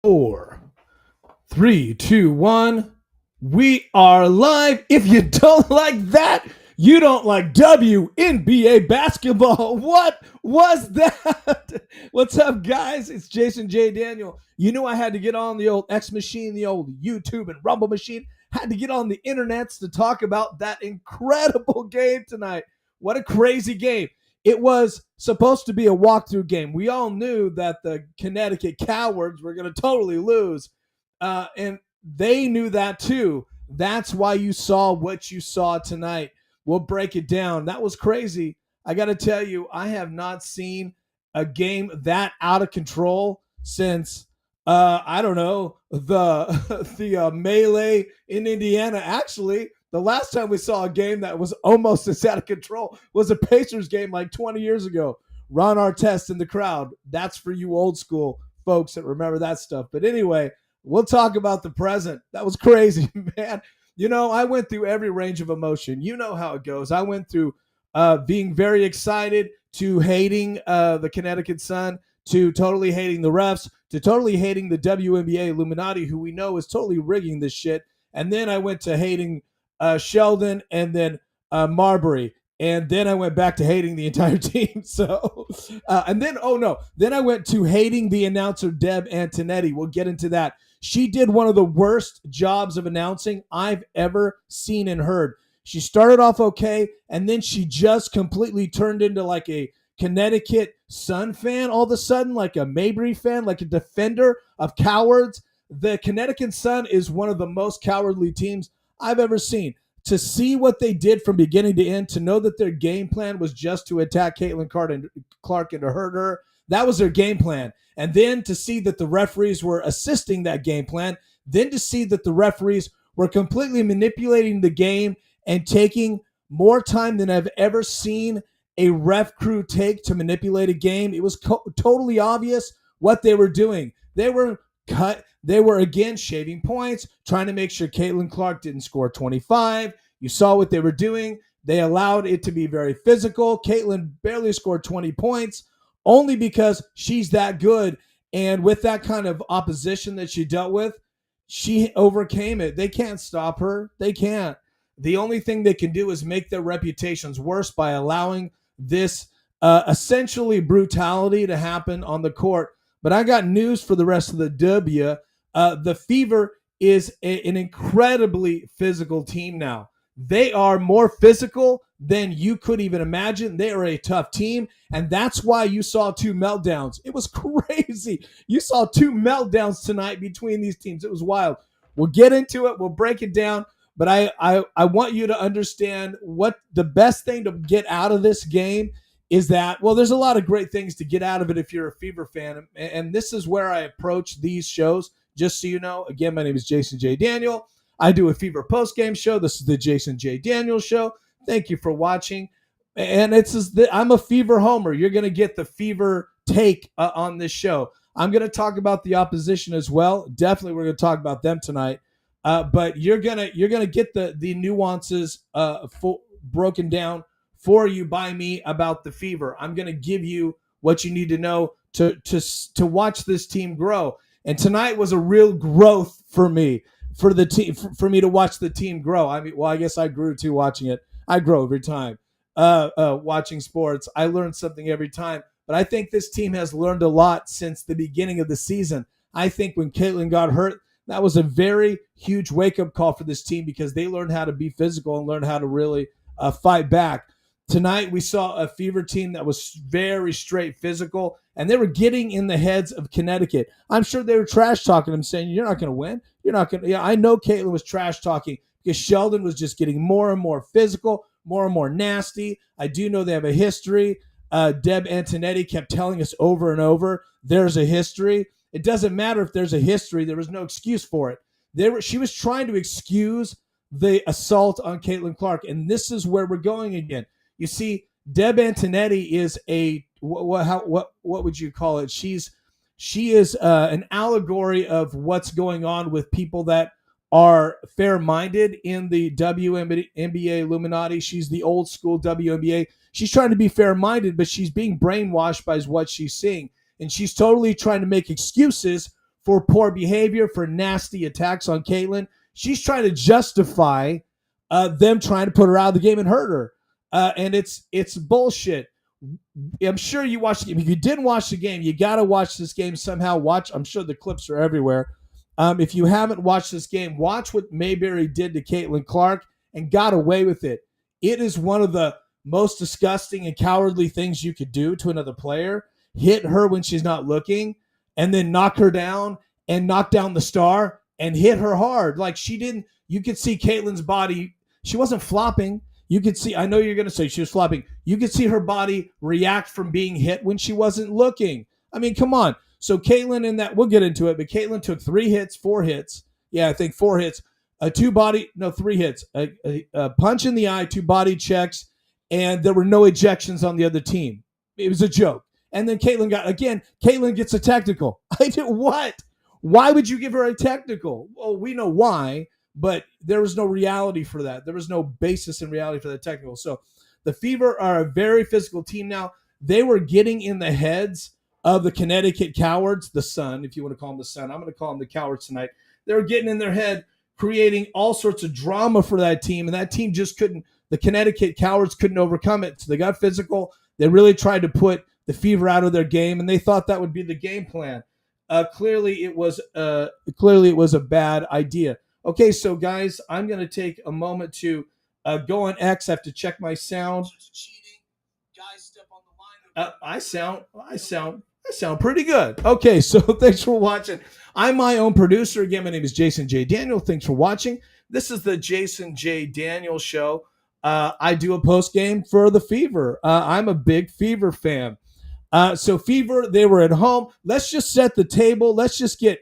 Four, three, two, one. We are live. If you don't like that, you don't like WNBA basketball. What was that? What's up, guys? It's Jason J. Daniel. You knew I had to get on the old X machine, the old YouTube and Rumble machine. Had to get on the internets to talk about that incredible game tonight. What a crazy game. It was supposed to be a walkthrough game. We all knew that the Connecticut Cowards were going to totally lose. And they knew that too. That's why you saw what you saw tonight. We'll break it down. That was crazy. I got to tell you, I have not seen a game that out of control since, I don't know, the melee in Indiana. Actually, the last time we saw a game that was almost as out of control was a Pacers game like 20 years ago. Ron Artest in the crowd. That's for you old school folks that remember that stuff. But anyway, we'll talk about the present. That was crazy, man. You know, I went through every range of emotion. You know how it goes. I went through being very excited to hating the Connecticut Sun, to totally hating the refs, to totally hating the WNBA Illuminati, who we know is totally rigging this shit. And then I went to hating Sheldon and then Marbury. And then I went back to hating the entire team. So, and then, then I went to hating the announcer, Deb Antonetti. We'll get into that. She did one of the worst jobs of announcing I've ever seen and heard. She started off okay, and then she just completely turned into like a Connecticut Sun fan all of a sudden, like a Mabry fan, like a defender of cowards. The Connecticut Sun is one of the most cowardly teams I've ever seen. To see what they did from beginning to end, to know that their game plan was just to attack Caitlin Clark and to hurt her, that was their game plan. And then to see that the referees were assisting that game plan, then to see that the referees were completely manipulating the game and taking more time than I've ever seen a ref crew take to manipulate a game. It was totally obvious what they were doing. They were again shaving points, trying to make sure Caitlin Clark didn't score 25. You saw what they were doing. They allowed it to be very physical. Caitlin barely scored 20 points only because she's that good. And with that kind of opposition that she dealt with, she overcame it. They can't stop her. They can't. The only thing they can do is make their reputations worse by allowing this essentially brutality to happen on the court. But I got news for the rest of the W. The Fever is an incredibly physical team now. They are more physical than you could even imagine. They are a tough team, and that's why you saw two meltdowns. It was crazy. You saw two meltdowns tonight between these teams. It was wild. We'll get into it. We'll break it down. But I want you to understand what the best thing to get out of this game is that, well, there's a lot of great things to get out of it if you're a Fever fan. And this is where I approach these shows, just so you know. Again, my name is Jason J. Daniel. I do a Fever post-game show. This is the Jason J. Daniel Show. Thank you for watching. And I'm a Fever homer. You're going to get the Fever take on this show. I'm going to talk about the opposition as well. Definitely we're going to talk about them tonight. But you're gonna get the nuances broken down for you by me about the Fever. I'm gonna give you what you need to know to watch this team grow. And tonight was a real growth for me, for the team, for me to watch the team grow. I mean, well, I guess I grew too watching it. I grow every time watching sports. I learn something every time. But I think this team has learned a lot since the beginning of the season. I think when Caitlin got hurt, that was a very huge wake-up call for this team because they learned how to be physical and learned how to really fight back. Tonight, we saw a Fever team that was very straight physical, and they were getting in the heads of Connecticut. I'm sure they were trash-talking them, saying, you're not going to win. You're not going to. Yeah, I know Caitlin was trash-talking because Sheldon was just getting more and more physical, more and more nasty. I do know they have a history. Deb Antonetti kept telling us over and over, there's a history. It doesn't matter if there's a history. There was no excuse for it. She was trying to excuse the assault on Caitlin Clark, and this is where we're going again. You see, Deb Antonetti is a what would you call it? She is an allegory of what's going on with people that are fair-minded in the WNBA Illuminati. She's the old school WNBA. She's trying to be fair-minded, but she's being brainwashed by what she's seeing. And she's totally trying to make excuses for poor behavior, for nasty attacks on Caitlin. She's trying to justify them trying to put her out of the game and hurt her. And it's bullshit. I'm sure you watched the game. If you didn't watch the game, you got to watch this game somehow. I'm sure the clips are everywhere. If you haven't watched this game, watch what Mayberry did to Caitlin Clark and got away with it. It is one of the most disgusting and cowardly things you could do to another player. Hit her when she's not looking and then knock her down and knock down the star and hit her hard. Like she didn't, you could see Caitlin's body. She wasn't flopping. You could see, I know you're going to say she was flopping. You could see her body react from being hit when she wasn't looking. I mean, come on. So Caitlin in that, we'll get into it, but Caitlin took 4 hits. Yeah, I think 4 hits. 3 hits. A punch in the eye, 2 body checks, and there were no ejections on the other team. It was a joke. And then Caitlin gets a technical. I did what? Why would you give her a technical? Well, we know why, but there was no reality for that. There was no basis in reality for the technical. So the Fever are a very physical team now. They were getting in the heads of the Connecticut Cowards, the Sun, if you want to call them the Sun. I'm going to call them the Cowards tonight. They were getting in their head, creating all sorts of drama for that team, and that team just couldn't, the Connecticut Cowards couldn't overcome it. So they got physical. They really tried to put the Fever out of their game, and they thought that would be the game plan. Clearly it was a bad idea. Okay, so guys, I'm going to take a moment to go on X. I have to check my sound. I sound pretty good. Okay, so thanks for watching. I'm my own producer. Again, my name is Jason J. Daniel. Thanks for watching. This is the Jason J. Daniel Show. I do a post game for the Fever. I'm a big Fever fan. So Fever, they were at home. Let's just set the table. Let's get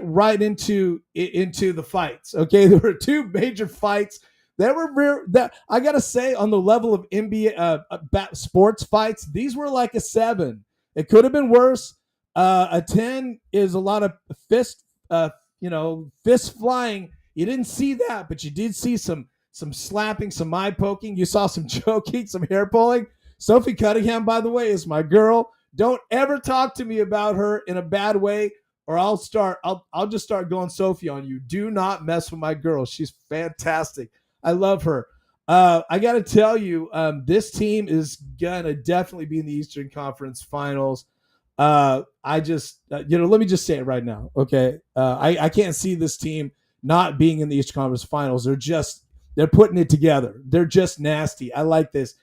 right into the fights. Okay, there were 2 major fights that I gotta say, on the level of NBA sports fights, these were like a 7. It could have been worse. A 10 is a lot of fist flying. You didn't see that, but you did see some slapping, some eye poking. You saw some choking, some hair pulling. Sophie Cunningham, by the way, is my girl. Don't ever talk to me about her in a bad way, or I'll just start going Sophie on you. Do not mess with my girl. She's fantastic. I love her. I got to tell you, this team is gonna definitely be in the Eastern Conference Finals. Let me just say it right now. Okay, I can't see this team not being in the Eastern Conference Finals. They're putting it together. They're just nasty. I like this.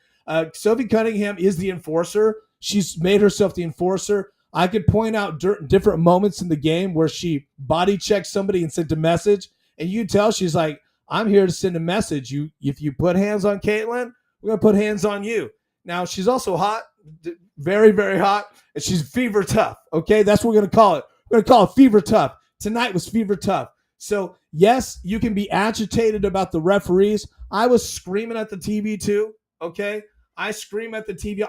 Sophie Cunningham is the enforcer. She's made herself the enforcer. I could point out different moments in the game where she body checked somebody and sent a message, and you tell she's like, I'm here to send a message. If you put hands on Caitlin, we're going to put hands on you. Now, she's also hot, very, very hot, and she's Fever tough, okay? That's what we're going to call it. We're going to call it Fever tough. Tonight was Fever tough. So, yes, you can be agitated about the referees. I was screaming at the TV too, okay? I scream at the TV.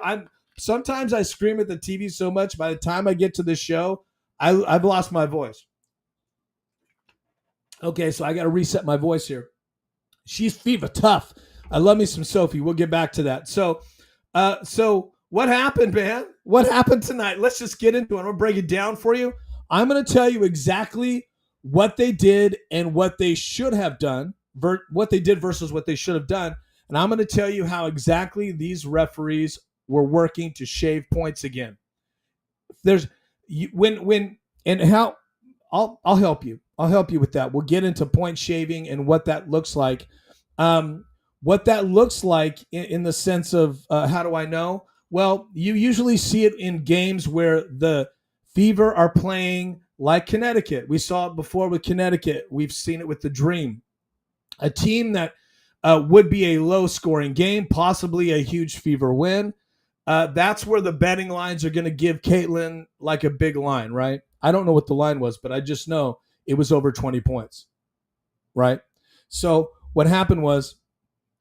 Sometimes I scream at the TV so much, by the time I get to the show, I've lost my voice. Okay, so I got to reset my voice here. She's Fever tough. I love me some Sophie. We'll get back to that. So what happened, man? What happened tonight? Let's just get into it. I'm going to break it down for you. I'm going to tell you exactly what they did and what they should have done, what they did versus what they should have done. And I'm going to tell you how exactly these referees were working to shave points again. I'll help you. I'll help you with that. We'll get into point shaving and what that looks like. What that looks like in the sense of how do I know? Well, you usually see it in games where the Fever are playing like Connecticut. We saw it before with Connecticut. We've seen it with the Dream. A team that would be a low-scoring game, possibly a huge Fever win. That's where the betting lines are going to give Caitlin like a big line, right? I don't know what the line was, but I just know it was over 20 points, right? So what happened was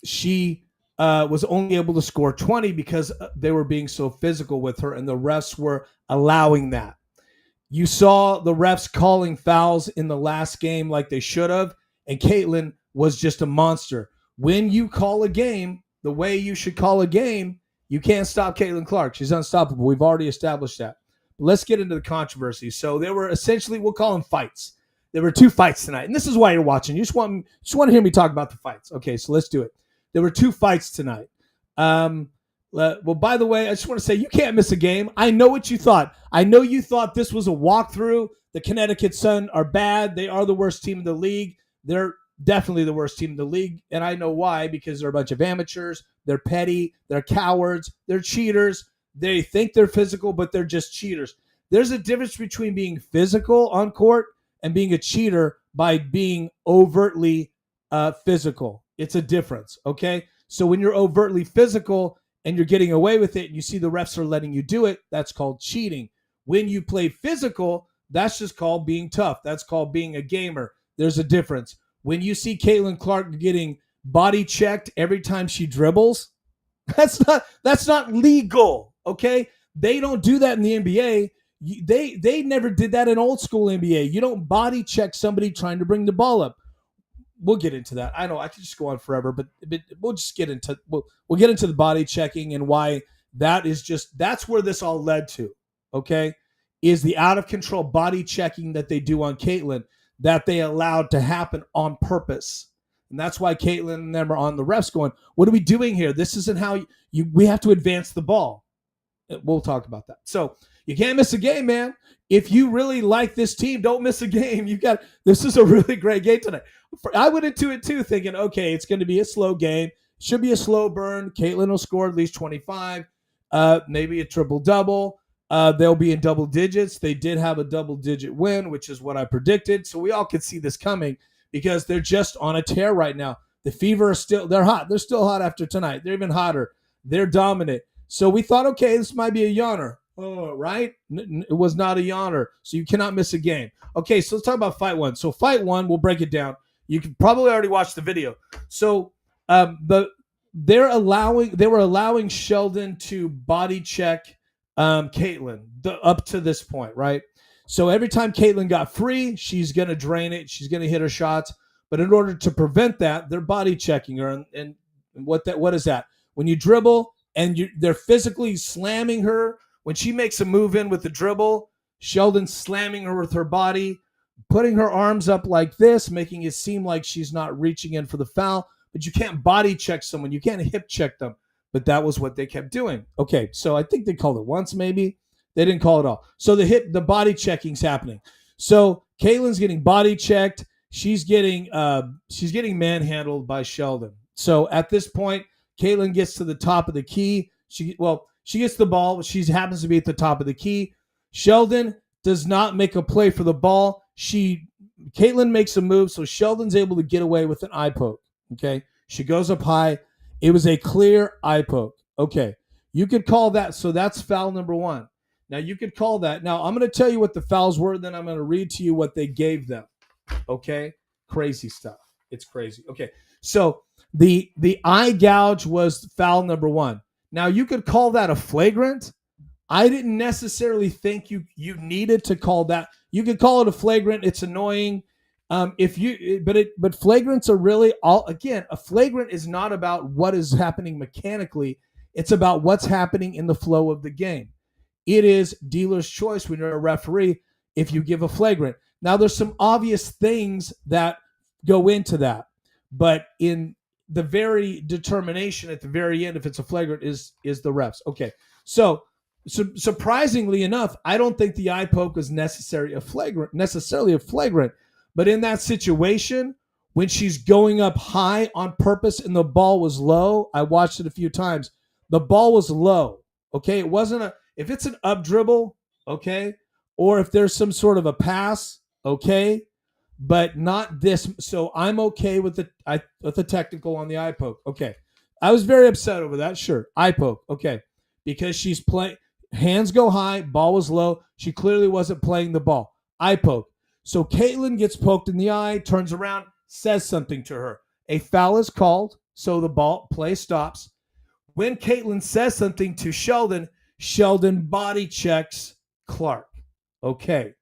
she was only able to score 20 because they were being so physical with her, and the refs were allowing that. You saw the refs calling fouls in the last game like they should have, and Caitlin was just a monster. When you call a game the way you should call a game, you can't stop Caitlin Clark. She's unstoppable. We've already established that. Let's get into the controversy. So there were essentially, we'll call them fights. There were 2 fights tonight, and this is why you're watching. You just want to hear me talk about the fights. Okay, so let's do it. There were 2 fights tonight. Well, by the way, I just want to say you can't miss a game. I know what you thought. I know you thought this was a walkthrough. The Connecticut Sun are bad. They are the worst team in the league. They're definitely the worst team in the league, and I know why, because they're a bunch of amateurs. They're petty. They're cowards. They're cheaters. They think they're physical, but they're just cheaters. There's a difference between being physical on court and being a cheater by being overtly physical. It's a difference, okay? So when you're overtly physical and you're getting away with it and you see the refs are letting you do it, that's called cheating. When you play physical, that's just called being tough. That's called being a gamer. There's a difference. When you see Caitlin Clark getting body checked every time she dribbles, that's not legal, okay? They don't do that in the NBA. They never did that in old school NBA. You don't body check somebody trying to bring the ball up. We'll get into that. I know I could just go on forever, but we'll just get into we'll get into the body checking and why that's where this all led to. Okay, is the out of control body checking that they do on Caitlin that they allowed to happen on purpose, and that's why Caitlin and them are on the refs going, "What are we doing here? This isn't how we have to advance the ball." We'll talk about that. So you can't miss a game, man. If you really like this team, don't miss a game. This is a really great game tonight. I went into it too thinking, okay, it's going to be a slow game. Should be a slow burn. Caitlin will score at least 25, maybe a triple-double. They'll be in double digits. They did have a double-digit win, which is what I predicted. So we all could see this coming because they're just on a tear right now. The Fever they're hot. They're still hot after tonight. They're even hotter. They're dominant. So we thought, okay, this might be a yawner. Oh, right? It was not a yawner. So you cannot miss a game. Okay, so let's talk about fight 1. So fight 1, we'll break it down. You can probably already watch the video. So they were allowing Sheldon to body check Caitlin up to this point, right? So every time Caitlin got free, she's going to drain it. She's going to hit her shots. But in order to prevent that, they're body checking her. And what is that? When you dribble and they're physically slamming her, when she makes a move in with the dribble, Sheldon's slamming her with her body, putting her arms up like this, making it seem like she's not reaching in for the foul. But you can't body check someone. You can't hip check them. But that was what they kept doing. Okay, so I think they called it once maybe. They didn't call it all. So the body checking's happening. So Caitlin's getting body checked. She's getting manhandled by Sheldon. So at this point, Caitlin gets to the top of the key. She gets the ball. She happens to be at the top of the key. Sheldon does not make a play for the ball. Caitlin makes a move, so Sheldon's able to get away with an eye poke. Okay, she goes up high. It was a clear eye poke. Okay, you could call that. So that's foul number 1. Now you could call that. Now I'm going to tell you what the fouls were. Then I'm going to read to you what they gave them. Okay, crazy stuff. It's crazy. Okay, so the eye gouge was foul number 1. Now you could call that a flagrant. I didn't necessarily think you needed to call that. You could call it a flagrant. It's annoying. But flagrants are really a flagrant is not about what is happening mechanically. It's about what's happening in the flow of the game. It is dealer's choice when you're a referee if you give a flagrant. Now there's some obvious things that go into that, but in the very determination at the very end, if it's a flagrant, is the refs. Okay, so surprisingly enough, I don't think the eye poke was necessarily a flagrant. But in that situation, when she's going up high on purpose and the ball was low, I watched it a few times. The ball was low. Okay, it wasn't if it's an up dribble, okay, or if there's some sort of a pass, okay, but not this. So I'm okay with the technical on the eye poke. Okay, I was very upset over that. Sure, eye poke. Okay, because she's playing. Hands go high, ball was low. She clearly wasn't playing the ball. Eye poke. So Caitlin gets poked in the eye, turns around, says something to her. A foul is called, so the play stops. When Caitlin says something to Sheldon, Sheldon body checks Clark. Okay.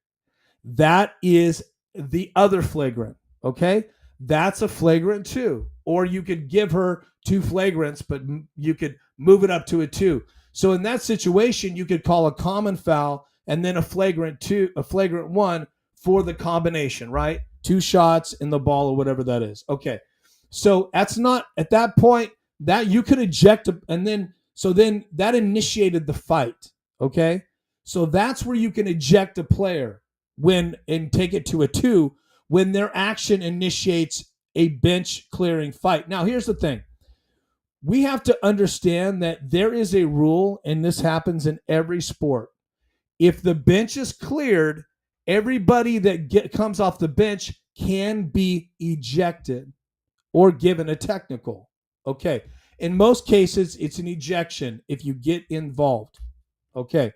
That is the other flagrant. Okay. That's a flagrant too. Or you could give her 2 flagrants, but you could move it up to a 2. So in that situation, you could call a common foul and then a flagrant one for the combination, right? 2 shots in the ball or whatever that is. Okay. So that's not at that point that you could eject and then that initiated the fight. Okay. So that's where you can eject a player and take it to a 2 when their action initiates a bench clearing fight. Now, here's the thing. We have to understand that there is a rule, and this happens in every sport. If the bench is cleared, everybody that comes off the bench can be ejected or given a technical. Okay. In most cases, it's an ejection if you get involved. Okay.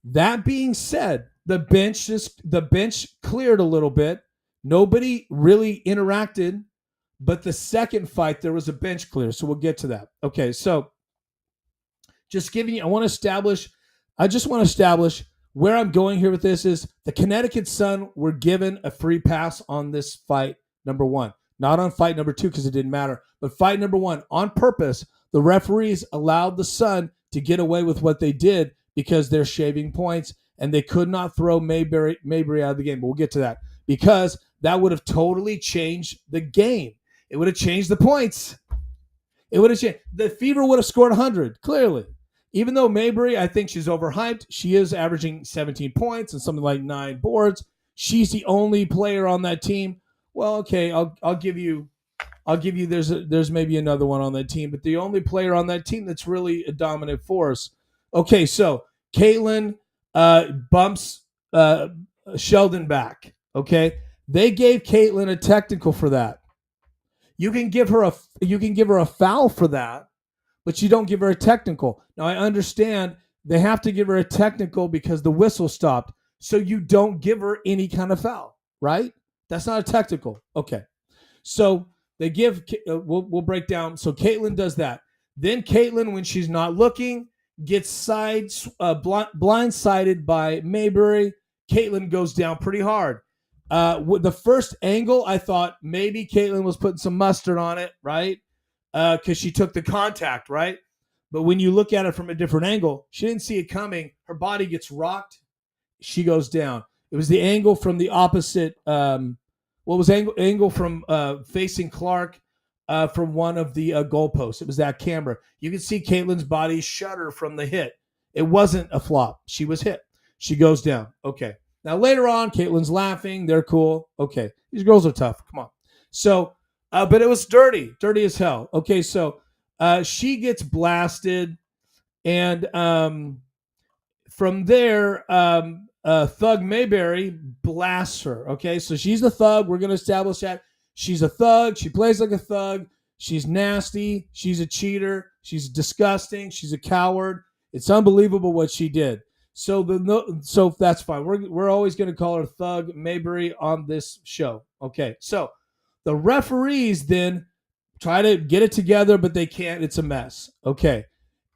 That being said, the bench cleared a little bit. Nobody really interacted, but the second fight there was a bench clear. So we'll get to that. Okay, so just giving you, I just want to establish where I'm going here with this is the Connecticut Sun were given a free pass on this fight number 1, not on fight number 2 because it didn't matter, but fight number 1 on purpose. The referees allowed the Sun to get away with what they did because they're shaving points and they could not throw Mayberry out of the game. But we'll get to that because that would have totally changed the game. It would have changed the points. It would have changed. The Fever would have scored 100, clearly. Even though Mayberry, I think she's overhyped. She is averaging 17 points and something like 9 boards. She's the only player on that team. Well, okay, I'll give you there's maybe another one on that team, but the only player on that team that's really a dominant force. Okay, so Caitlin bumps Sheldon back. Okay, they gave Caitlin a technical for that. You can give her a foul for that, but you don't give her a technical. Now I understand they have to give her a technical because the whistle stopped, so you don't give her any kind of foul, right? That's not a technical. Okay, so they give. We'll break down. So Caitlin does that. Then Caitlin, when she's not looking, gets blindsided by Mayberry. Caitlin goes down pretty hard. With the first angle, I thought maybe Caitlin was putting some mustard on it, right? Because she took the contact, right? But when you look at it from a different angle, she didn't see it coming. Her body gets rocked. She goes down. It was the angle from the opposite. Angle from facing Clark from one of the goalposts. It was that camera. You can see Caitlin's body shudder from the hit. It wasn't a flop. She was hit. She goes down. Okay. Now, later on, Caitlin's laughing. They're cool. Okay. These girls are tough. Come on. So, but it was dirty as hell. Okay. So, she gets blasted. And from there, Thug Mayberry blasts her. Okay. So, she's a thug. We're going to establish that. She's a thug. She plays like a thug. She's nasty. She's a cheater. She's disgusting. She's a coward. It's unbelievable what she did. So that's fine. We're always going to call her Thug Mayberry on this show. Okay. So the referees then try to get it together, but they can't. It's a mess. Okay.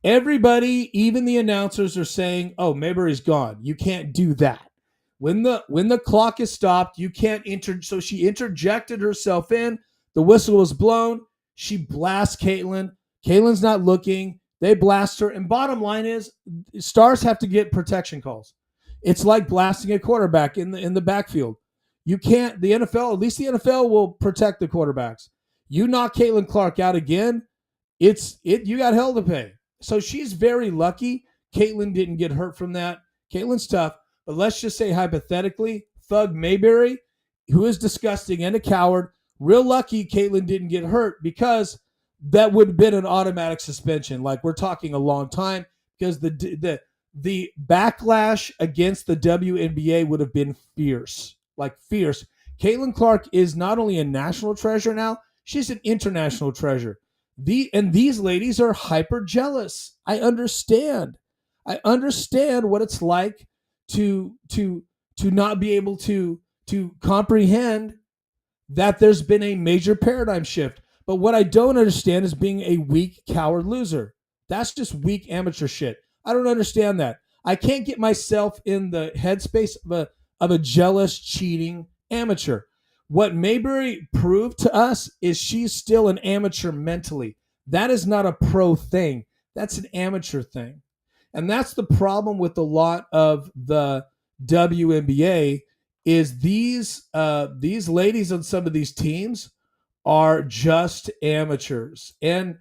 Everybody, even the announcers, are saying, "Oh, Mayberry's gone. You can't do that." When the clock is stopped, you can't enter. So she interjected herself in. The whistle was blown. She blasts Caitlin. Caitlin's not looking. They blast her. And bottom line is, stars have to get protection calls. It's like blasting a quarterback in the backfield. You can't. The NFL, at least the NFL, will protect the quarterbacks. You knock Caitlin Clark out again, you got hell to pay. So she's very lucky. Caitlin didn't get hurt from that. Caitlin's tough. But let's just say hypothetically, Thug Mayberry, who is disgusting and a coward, real lucky Caitlin didn't get hurt because that would have been an automatic suspension. Like, we're talking a long time because the backlash against the WNBA would have been fierce, like fierce. Caitlin Clark is not only a national treasure now, she's an international treasure. These ladies are hyper jealous. I understand what it's like to not be able to comprehend that there's been a major paradigm shift. But what I don't understand is being a weak, coward loser. That's just weak amateur shit. I don't understand that. I can't get myself in the headspace of a jealous, cheating amateur. What Mayberry proved to us is she's still an amateur mentally. That is not a pro thing. That's an amateur thing. And that's the problem with a lot of the WNBA is these ladies on some of these teams are just amateurs and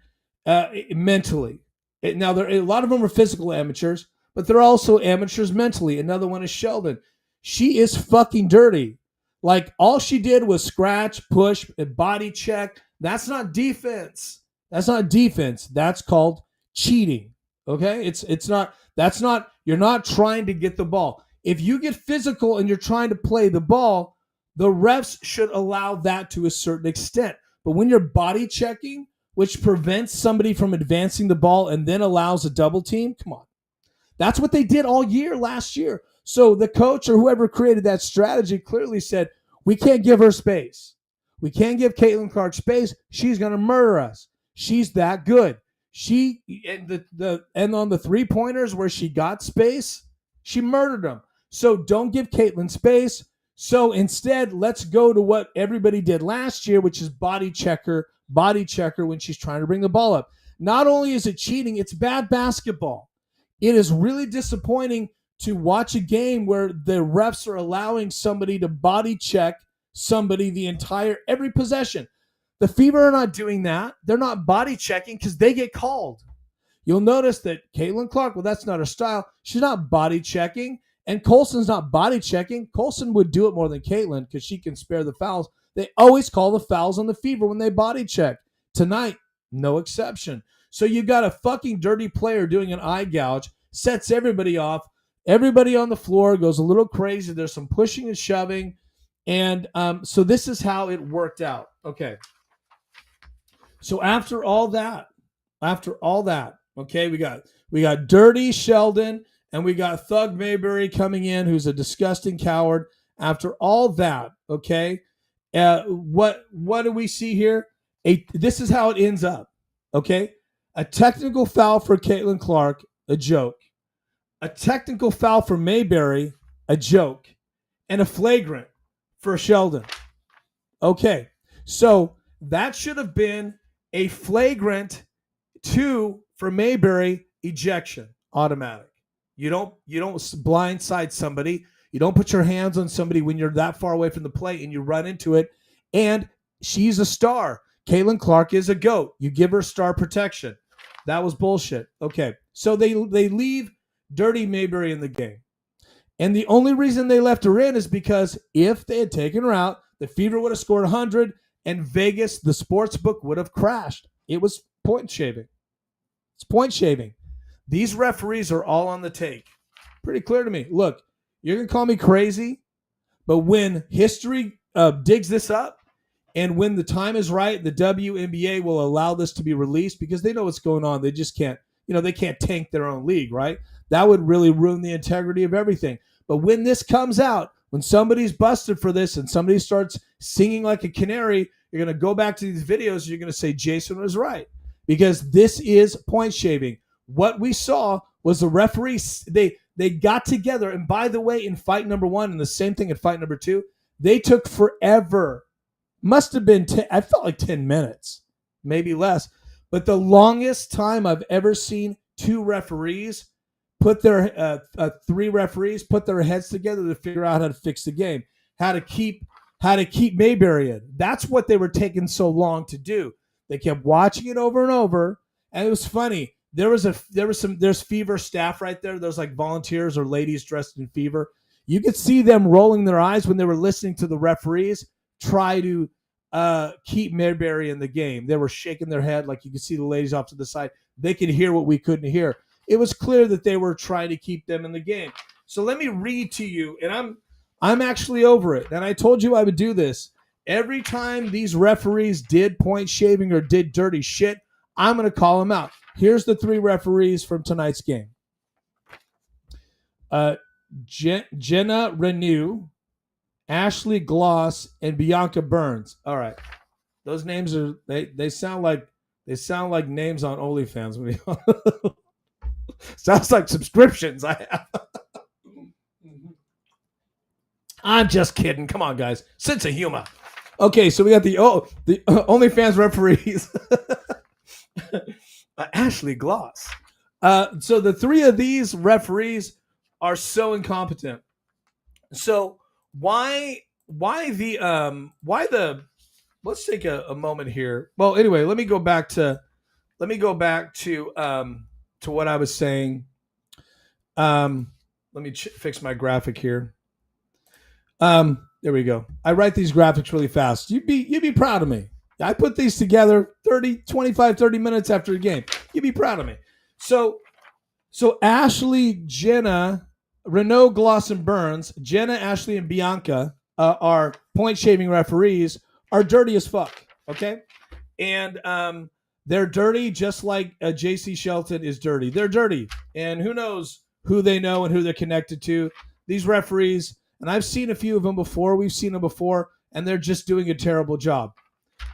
mentally. Now, a lot of them are physical amateurs, but they're also amateurs mentally. Another one is Sheldon. She is fucking dirty. Like, all she did was scratch, push, and body check. That's not defense. That's not defense. That's called cheating. Okay? It's not, that's not, you're not trying to get the ball. If you get physical and you're trying to play the ball, the refs should allow that to a certain extent. But when you're body checking, which prevents somebody from advancing the ball and then allows a double team, come on. That's what they did all year last year. So the coach or whoever created that strategy clearly said, we can't give her space. We can't give Caitlin Clark space. She's going to murder us. She's that good. She and on the 3-pointers where she got space, she murdered them. So don't give Caitlin space. So instead, let's go to what everybody did last year, which is body checker when she's trying to bring the ball up. Not only is it cheating, it's bad basketball. It is really disappointing to watch a game where the refs are allowing somebody to body check somebody every possession. The Fever are not doing that. They're not body checking because they get called. You'll notice that Caitlin Clark, well, that's not her style. She's not body checking. And Colson's not body checking. Colson would do it more than Caitlin because she can spare the fouls. They always call the fouls on the Fever when they body check. Tonight, no exception. So you got a fucking dirty player doing an eye gouge, sets everybody off. Everybody on the floor goes a little crazy. There's some pushing and shoving. And so this is how it worked out. Okay. So after all that, okay, we got Dirty Sheldon and we got Thug Mayberry coming in, who's a disgusting coward. After all that, okay, what do we see here? This is how it ends up, okay? A technical foul for Caitlin Clark, a joke. A technical foul for Mayberry, a joke. And a flagrant for Sheldon. Okay, so that should have been a flagrant 2 for Mayberry, ejection, automatic. You don't blindside somebody. You don't put your hands on somebody when you're that far away from the plate and you run into it. And she's a star. Caitlin Clark is a GOAT. You give her star protection. That was bullshit. Okay, so they leave Dirty Mayberry in the game. And the only reason they left her in is because if they had taken her out, the Fever would have scored 100 and Vegas, the sports book, would have crashed. It was point shaving. It's point shaving. These referees are all on the take. Pretty clear to me. Look, you're going to call me crazy, but when history digs this up and when the time is right, the WNBA will allow this to be released because they know what's going on. They just can't, they can't tank their own league, right? That would really ruin the integrity of everything. But when this comes out, when somebody's busted for this and somebody starts singing like a canary, you're going to go back to these videos and you're going to say Jason was right because this is point shaving. What we saw was the referees, they got together. And by the way, in fight number 1 and the same thing in fight number 2, they took forever. Must have been, I felt like 10 minutes, maybe less. But the longest time I've ever seen 2 referees put their 3 referees put their heads together to figure out how to fix the game, how to keep Mayberry in. That's what they were taking so long to do. They kept watching it over and over, and it was funny. There's Fever staff right there. There's like volunteers or ladies dressed in Fever. You could see them rolling their eyes when they were listening to the referees try to keep Mayberry in the game. They were shaking their head like you could see the ladies off to the side. They could hear what we couldn't hear. It was clear that they were trying to keep them in the game. So let me read to you, and I'm actually over it. And I told you I would do this. Every time these referees did point shaving or did dirty shit, I'm going to call them out. Here's the 3 referees from tonight's game. Jenna Renew, Ashley Gloss, and Bianca Burns. All right. Those names are they sound like names on OnlyFans. Sounds like subscriptions I have. I'm just kidding. Come on, guys. Sense of humor. Okay, so we got the OnlyFans referees. Ashley Gloss. So the three of these referees are so incompetent. So why the let's take a moment here. Well, anyway, let me go back to what I was saying. Let me fix my graphic here. There we go. I write these graphics really fast. You'd be proud of me. I put these together 30 minutes after a game. You'd be proud of me. So Ashley, Jenna, Renault, Gloss, and Burns, Jenna, Ashley, and Bianca are point shaving referees, are dirty as fuck. Okay? And they're dirty just like JC Shelton is dirty. They're dirty. And who knows who they know and who they're connected to. These referees, and I've seen a few of them before. We've seen them before, and they're just doing a terrible job.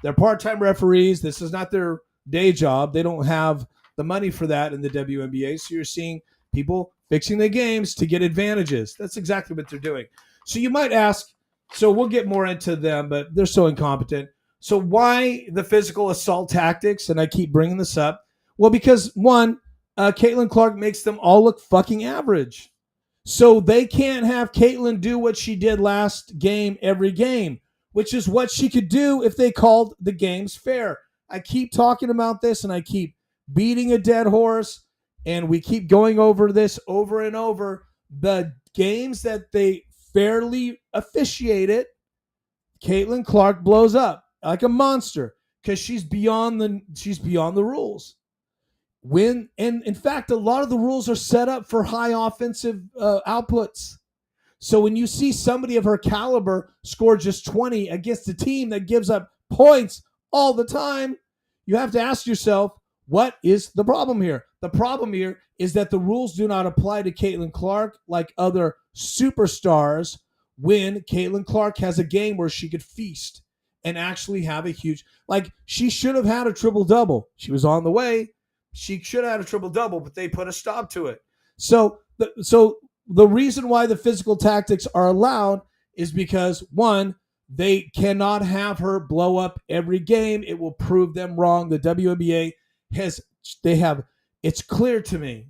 They're part-time referees. This is not their day job. They don't have the money for that in the WNBA. So you're seeing people fixing the games to get advantages. That's exactly what they're doing. So you might ask, so we'll get more into them, but they're so incompetent. So why the physical assault tactics? And I keep bringing this up. Well, because one, Caitlin Clark makes them all look fucking average. So they can't have Caitlin do what she did last game every game, which is what she could do if they called the games fair. I keep talking about this and I keep beating a dead horse, and we keep going over this over and over. The games that they fairly officiated, Caitlin Clark blows up like a monster because she's beyond the rules. And in fact, a lot of the rules are set up for high offensive outputs. So when you see somebody of her caliber score just 20 against a team that gives up points all the time, you have to ask yourself, what is the problem here? The problem here is that the rules do not apply to Caitlin Clark like other superstars when Caitlin Clark has a game where she could feast and actually have a huge, like she should have had a triple-double. She was on the way. She should have had a triple-double, but they put a stop to it. So the reason why the physical tactics are allowed is because, one, they cannot have her blow up every game. It will prove them wrong. The WNBA it's clear to me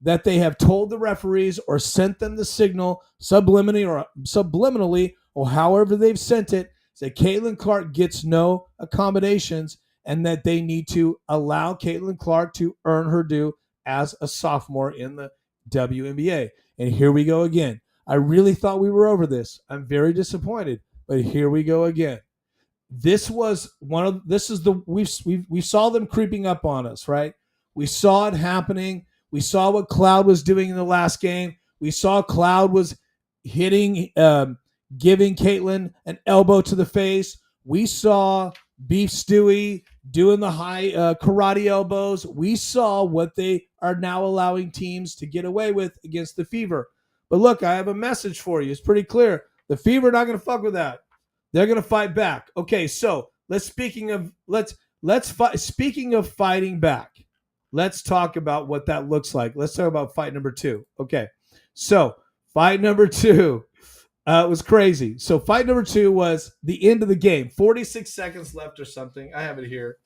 that they have told the referees or sent them the signal subliminally or however they've sent it, that Caitlin Clark gets no accommodations and that they need to allow Caitlin Clark to earn her due as a sophomore in the WNBA. And here we go again. I really thought we were over this. I'm very disappointed, but here we go again. We saw them creeping up on us, right? We saw it happening. We saw what Cloud was doing in the last game. We saw Cloud was giving Caitlin an elbow to the face. We saw Beef Stewie doing the high karate elbows. We saw what they are now allowing teams to get away with against the Fever. But look, I have a message for you. It's pretty clear. The Fever are not going to fuck with that. They're going to fight back. Okay, so speaking of fighting back, let's talk about what that looks like. Let's talk about fight number 2. Okay, so fight number 2 was crazy. So fight number 2 was the end of the game. 46 seconds left or something. I have it here.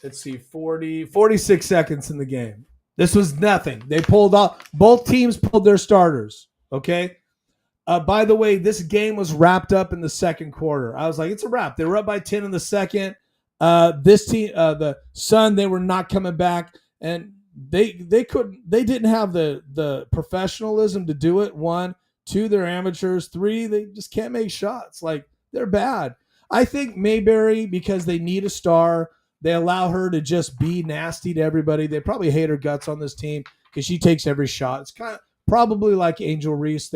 Let's see, 46 seconds in the game. This was nothing. They pulled off. Both teams pulled their starters. Okay. By the way, this game was wrapped up in the second quarter. I was like, it's a wrap. They were up by 10 in the second. This team, the Sun, they were not coming back, and they didn't have the professionalism to do it. 1, 2, they're amateurs. 3, they just can't make shots. Like, they're bad. I think Mayberry, because they need a star, they allow her to just be nasty to everybody. They probably hate her guts on this team because she takes every shot. It's kind of probably like Angel Reese.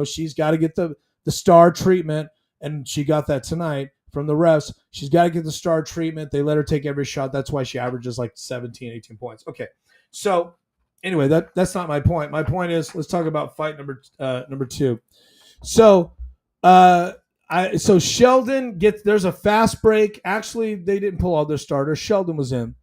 She's got to get the star treatment, and she got that tonight from the refs. She's got to get the star treatment. They let her take every shot. That's why she averages like 17, 18 points. Okay. So anyway, that's not my point. My point is, let's talk about fight number 2. So Sheldon there's a fast break. Actually, they didn't pull all their starters. Sheldon was in.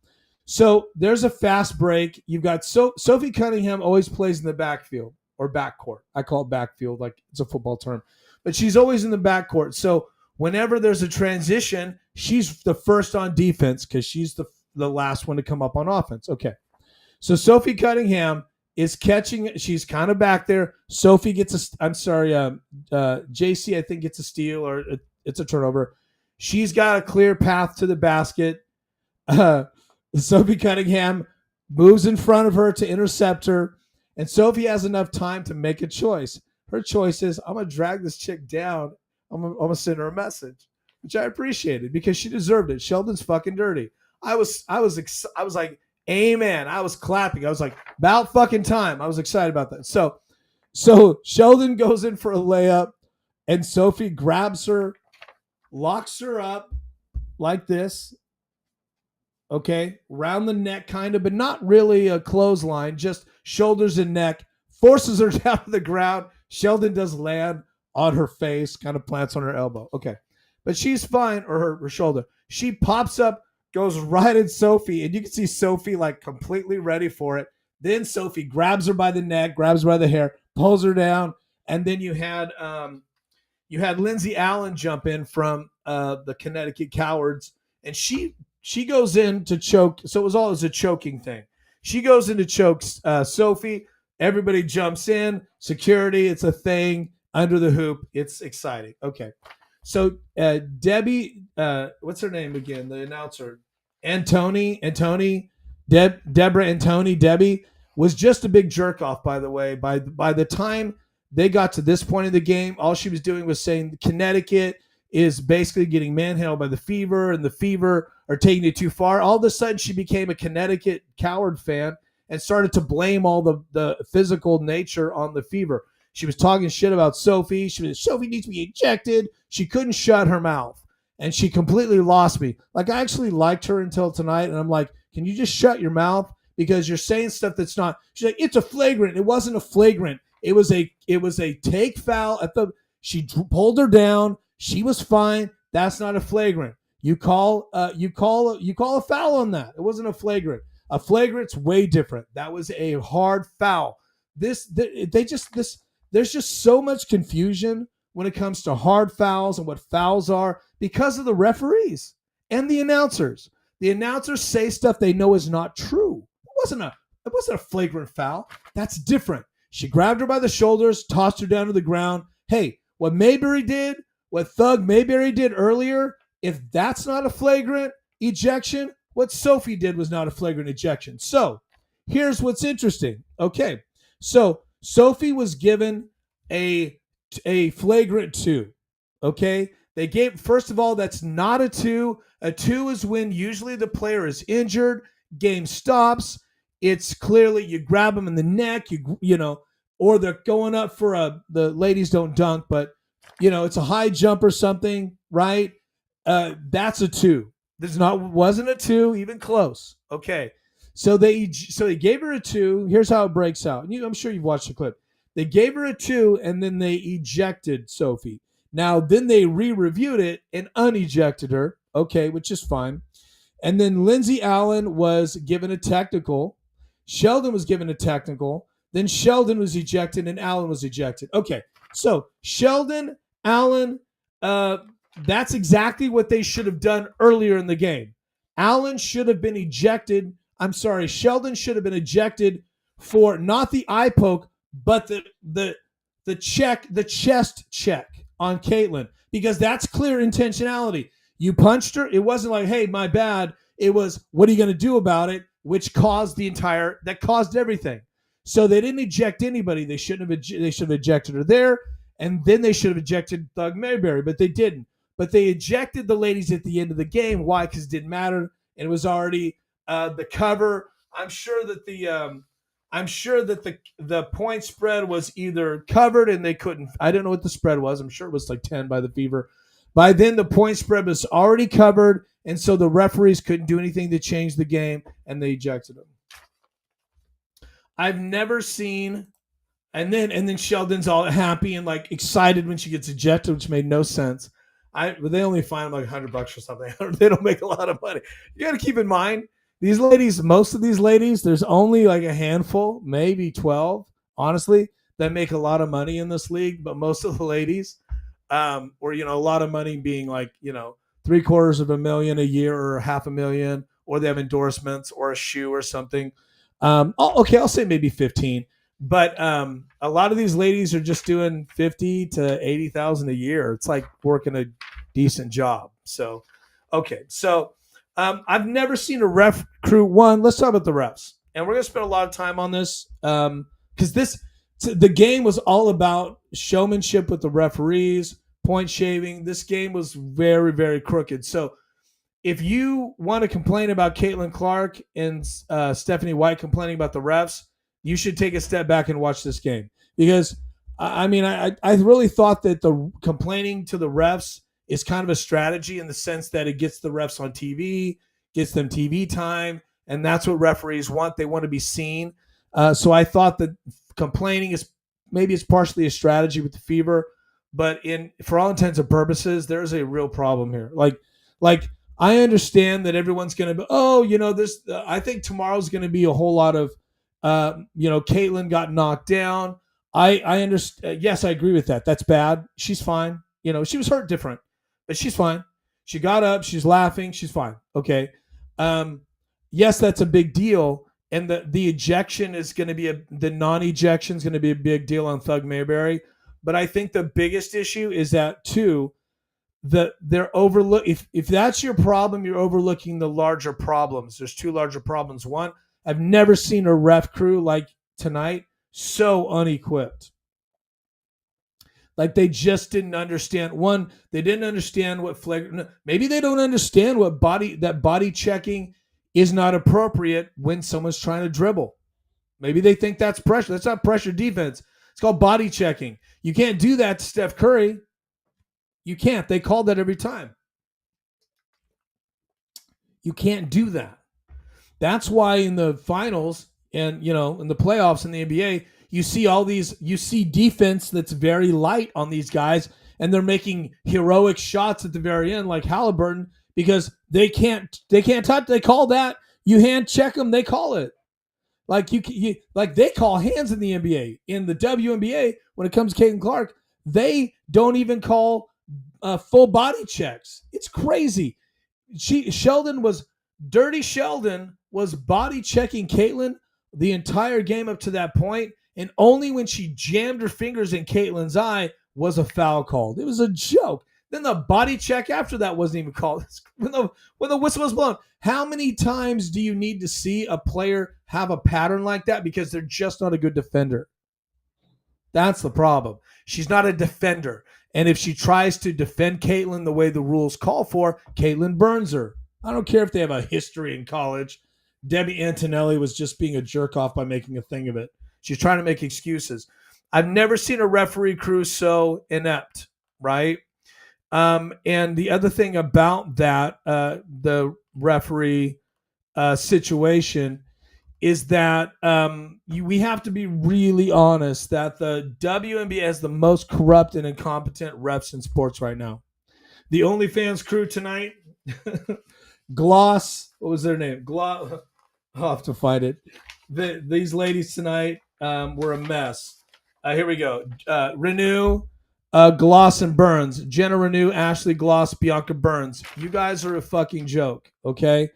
So there's a fast break. You've got Sophie Cunningham always plays in the backfield or backcourt. I call it backfield like it's a football term. But she's always in the backcourt. So whenever there's a transition, she's the first on defense because she's the last one to come up on offense. Okay. So Sophie Cunningham is catching. She's kind of back there. Sophie gets JC, I think, gets a steal, or it's a turnover. She's got a clear path to the basket. Sophie Cunningham moves in front of her to intercept her, and Sophie has enough time to make a choice. Her choice is, I'm going to drag this chick down. I'm going to send her a message, which I appreciated because she deserved it. Sheldon's fucking dirty. I was like, amen. I was clapping. I was like, about fucking time. I was excited about that. So Sheldon goes in for a layup, and Sophie grabs her, locks her up like this. Okay, round the neck kind of, but not really a clothesline, just shoulders and neck, forces her down to the ground. Sheldon does land on her face, kind of plants on her elbow. Okay, but she's fine, or her shoulder. She pops up, goes right at Sophie, and you can see Sophie like completely ready for it. Then Sophie grabs her by the neck, grabs her by the hair, pulls her down, and then you had Lindsay Allen jump in from the Connecticut Cowards, and she goes in to choke. So it was a choking thing. She goes in to choke Sophie. Everybody jumps in. Security, it's a thing. Under the hoop, it's exciting. Okay. So Debbie, what's her name again? The announcer. Deborah Antoni, Debbie, was just a big jerk off, by the way. By the time they got to this point in the game, all she was doing was saying Connecticut is basically getting manhandled by the Fever, and the Fever are taking it too far. All of a sudden, she became a Connecticut Coward fan and started to blame all the physical nature on the Fever. She was talking shit about Sophie. Sophie needs to be ejected. She couldn't shut her mouth, and she completely lost me. Like, I actually liked her until tonight, and I'm like, can you just shut your mouth? Because you're saying stuff that's not. She's like, it's a flagrant. It wasn't a flagrant. It was a take foul at the. She pulled her down. She was fine. That's not a flagrant. You call a foul on that. It wasn't a flagrant. A flagrant's way different. That was a hard foul. There's just so much confusion when it comes to hard fouls and what fouls are because of the referees and the announcers. The announcers say stuff they know is not true. It wasn't a flagrant foul. That's different. She grabbed her by the shoulders, tossed her down to the ground. Hey, what Thug Mayberry did earlier, if that's not a flagrant ejection, what Sophie did was not a flagrant ejection. So here's what's interesting. Okay, so Sophie was given a flagrant 2. Okay, they gave, first of all, that's not a 2. A 2 is when usually the player is injured, game stops. It's clearly you grab them in the neck, or they're going up for the ladies don't dunk, but it's a high jump or something, right? That's a 2. Wasn't a 2, even close. Okay, so they gave her a 2. Here's how it breaks out. I'm sure you've watched the clip. They gave her a 2, and then they ejected Sophie. Now, then they re-reviewed it and unejected her. Okay, which is fine. And then Lindsay Allen was given a technical. Sheldon was given a technical. Then Sheldon was ejected, and Allen was ejected. Okay, so Sheldon, Allen, that's exactly what they should have done earlier in the game. Allen should have been ejected. I'm sorry, Sheldon should have been ejected for not the eye poke, but the chest check on Caitlin, because that's clear intentionality. You punched her. It wasn't like, hey, my bad. It was, what are you going to do about it? Which caused that caused everything. So they didn't eject anybody. They should have ejected her there, and then they should have ejected Thug Mayberry, but they didn't. But they ejected the ladies at the end of the game. Why? Because it didn't matter, and it was already the cover. I'm sure that the point spread was either covered and they couldn't. I don't know what the spread was. I'm sure it was like 10 by the Fever. By then, the point spread was already covered, and so the referees couldn't do anything to change the game, and they ejected him. I've never seen, and then Sheldon's all happy and like excited when she gets ejected, which made no sense. They only fine him like $100 or something. They don't make a lot of money. You got to keep in mind, these ladies, most of these ladies, there's only like a handful, maybe 12, honestly, that make a lot of money in this league. But most of the ladies, or a lot of money being like $750,000 a year or $500,000, or they have endorsements or a shoe or something. Okay, I'll say maybe 15. But a lot of these ladies are just doing 50 to 80,000 a year. It's like working a decent job. So, okay, so I've never seen a ref crew. One, let's talk about the refs, and we're gonna spend a lot of time on this because the game was all about showmanship with the referees, point shaving. This game was very, very crooked. So if you want to complain about Caitlin Clark and Stephanie White complaining about the refs, you should take a step back and watch this game. Because, I really thought that the complaining to the refs is kind of a strategy in the sense that it gets the refs on TV, gets them TV time, and that's what referees want. They want to be seen. So I thought that complaining is maybe it's partially a strategy with the Fever, but for all intents and purposes, there's a real problem here. Like I understand that everyone's going to be, this. I think tomorrow's going to be a whole lot of, Caitlin got knocked down. I understand. Yes, I agree with that. That's bad. She's fine. She was hurt different, but she's fine. She got up. She's laughing. She's fine. Okay. Yes, that's a big deal. And the ejection is going to be the non-ejection is going to be a big deal on Thug Mayberry. But I think the biggest issue is that too, they're overlook. If that's your problem, you're overlooking the larger problems. There's two larger problems. One, I've never seen a ref crew like tonight so unequipped. Like they just didn't understand. One, they didn't understand what flagrant. Maybe they don't understand what body checking is not appropriate when someone's trying to dribble. Maybe they think that's pressure. That's not pressure defense. It's called body checking. You can't do that to Steph Curry. You can't. They call that every time. You can't do that. That's why in the finals and, in the playoffs in the NBA, you see defense that's very light on these guys, and they're making heroic shots at the very end like Halliburton because they can't touch. They call that. You hand check them, they call it. Like like they call hands in the NBA. In the WNBA, when it comes to Caitlin Clark, they don't even call full body checks. It's crazy. Dirty Sheldon was body checking Caitlin the entire game up to that point, and only when she jammed her fingers in Caitlin's eye was a foul called. It was a joke. Then the body check after that wasn't even called. When the whistle was blown. How many times do you need to see a player have a pattern like that because they're just not a good defender? That's the problem. She's not a defender. And if she tries to defend Caitlin the way the rules call for, Caitlin burns her. I don't care if they have a history in college. Debbie Antonelli was just being a jerk off by making a thing of it. She's trying to make excuses. I've never seen a referee crew so inept, right? And the other thing about that, the referee situation is that we have to be really honest that the WNBA has the most corrupt and incompetent refs in sports right now. The OnlyFans crew tonight, Gloss, what was their name? I'll have to find it. These ladies tonight were a mess. Here we go. Renew, Gloss, and Burns. Jenna Renew, Ashley Gloss, Bianca Burns. You guys are a fucking joke, okay?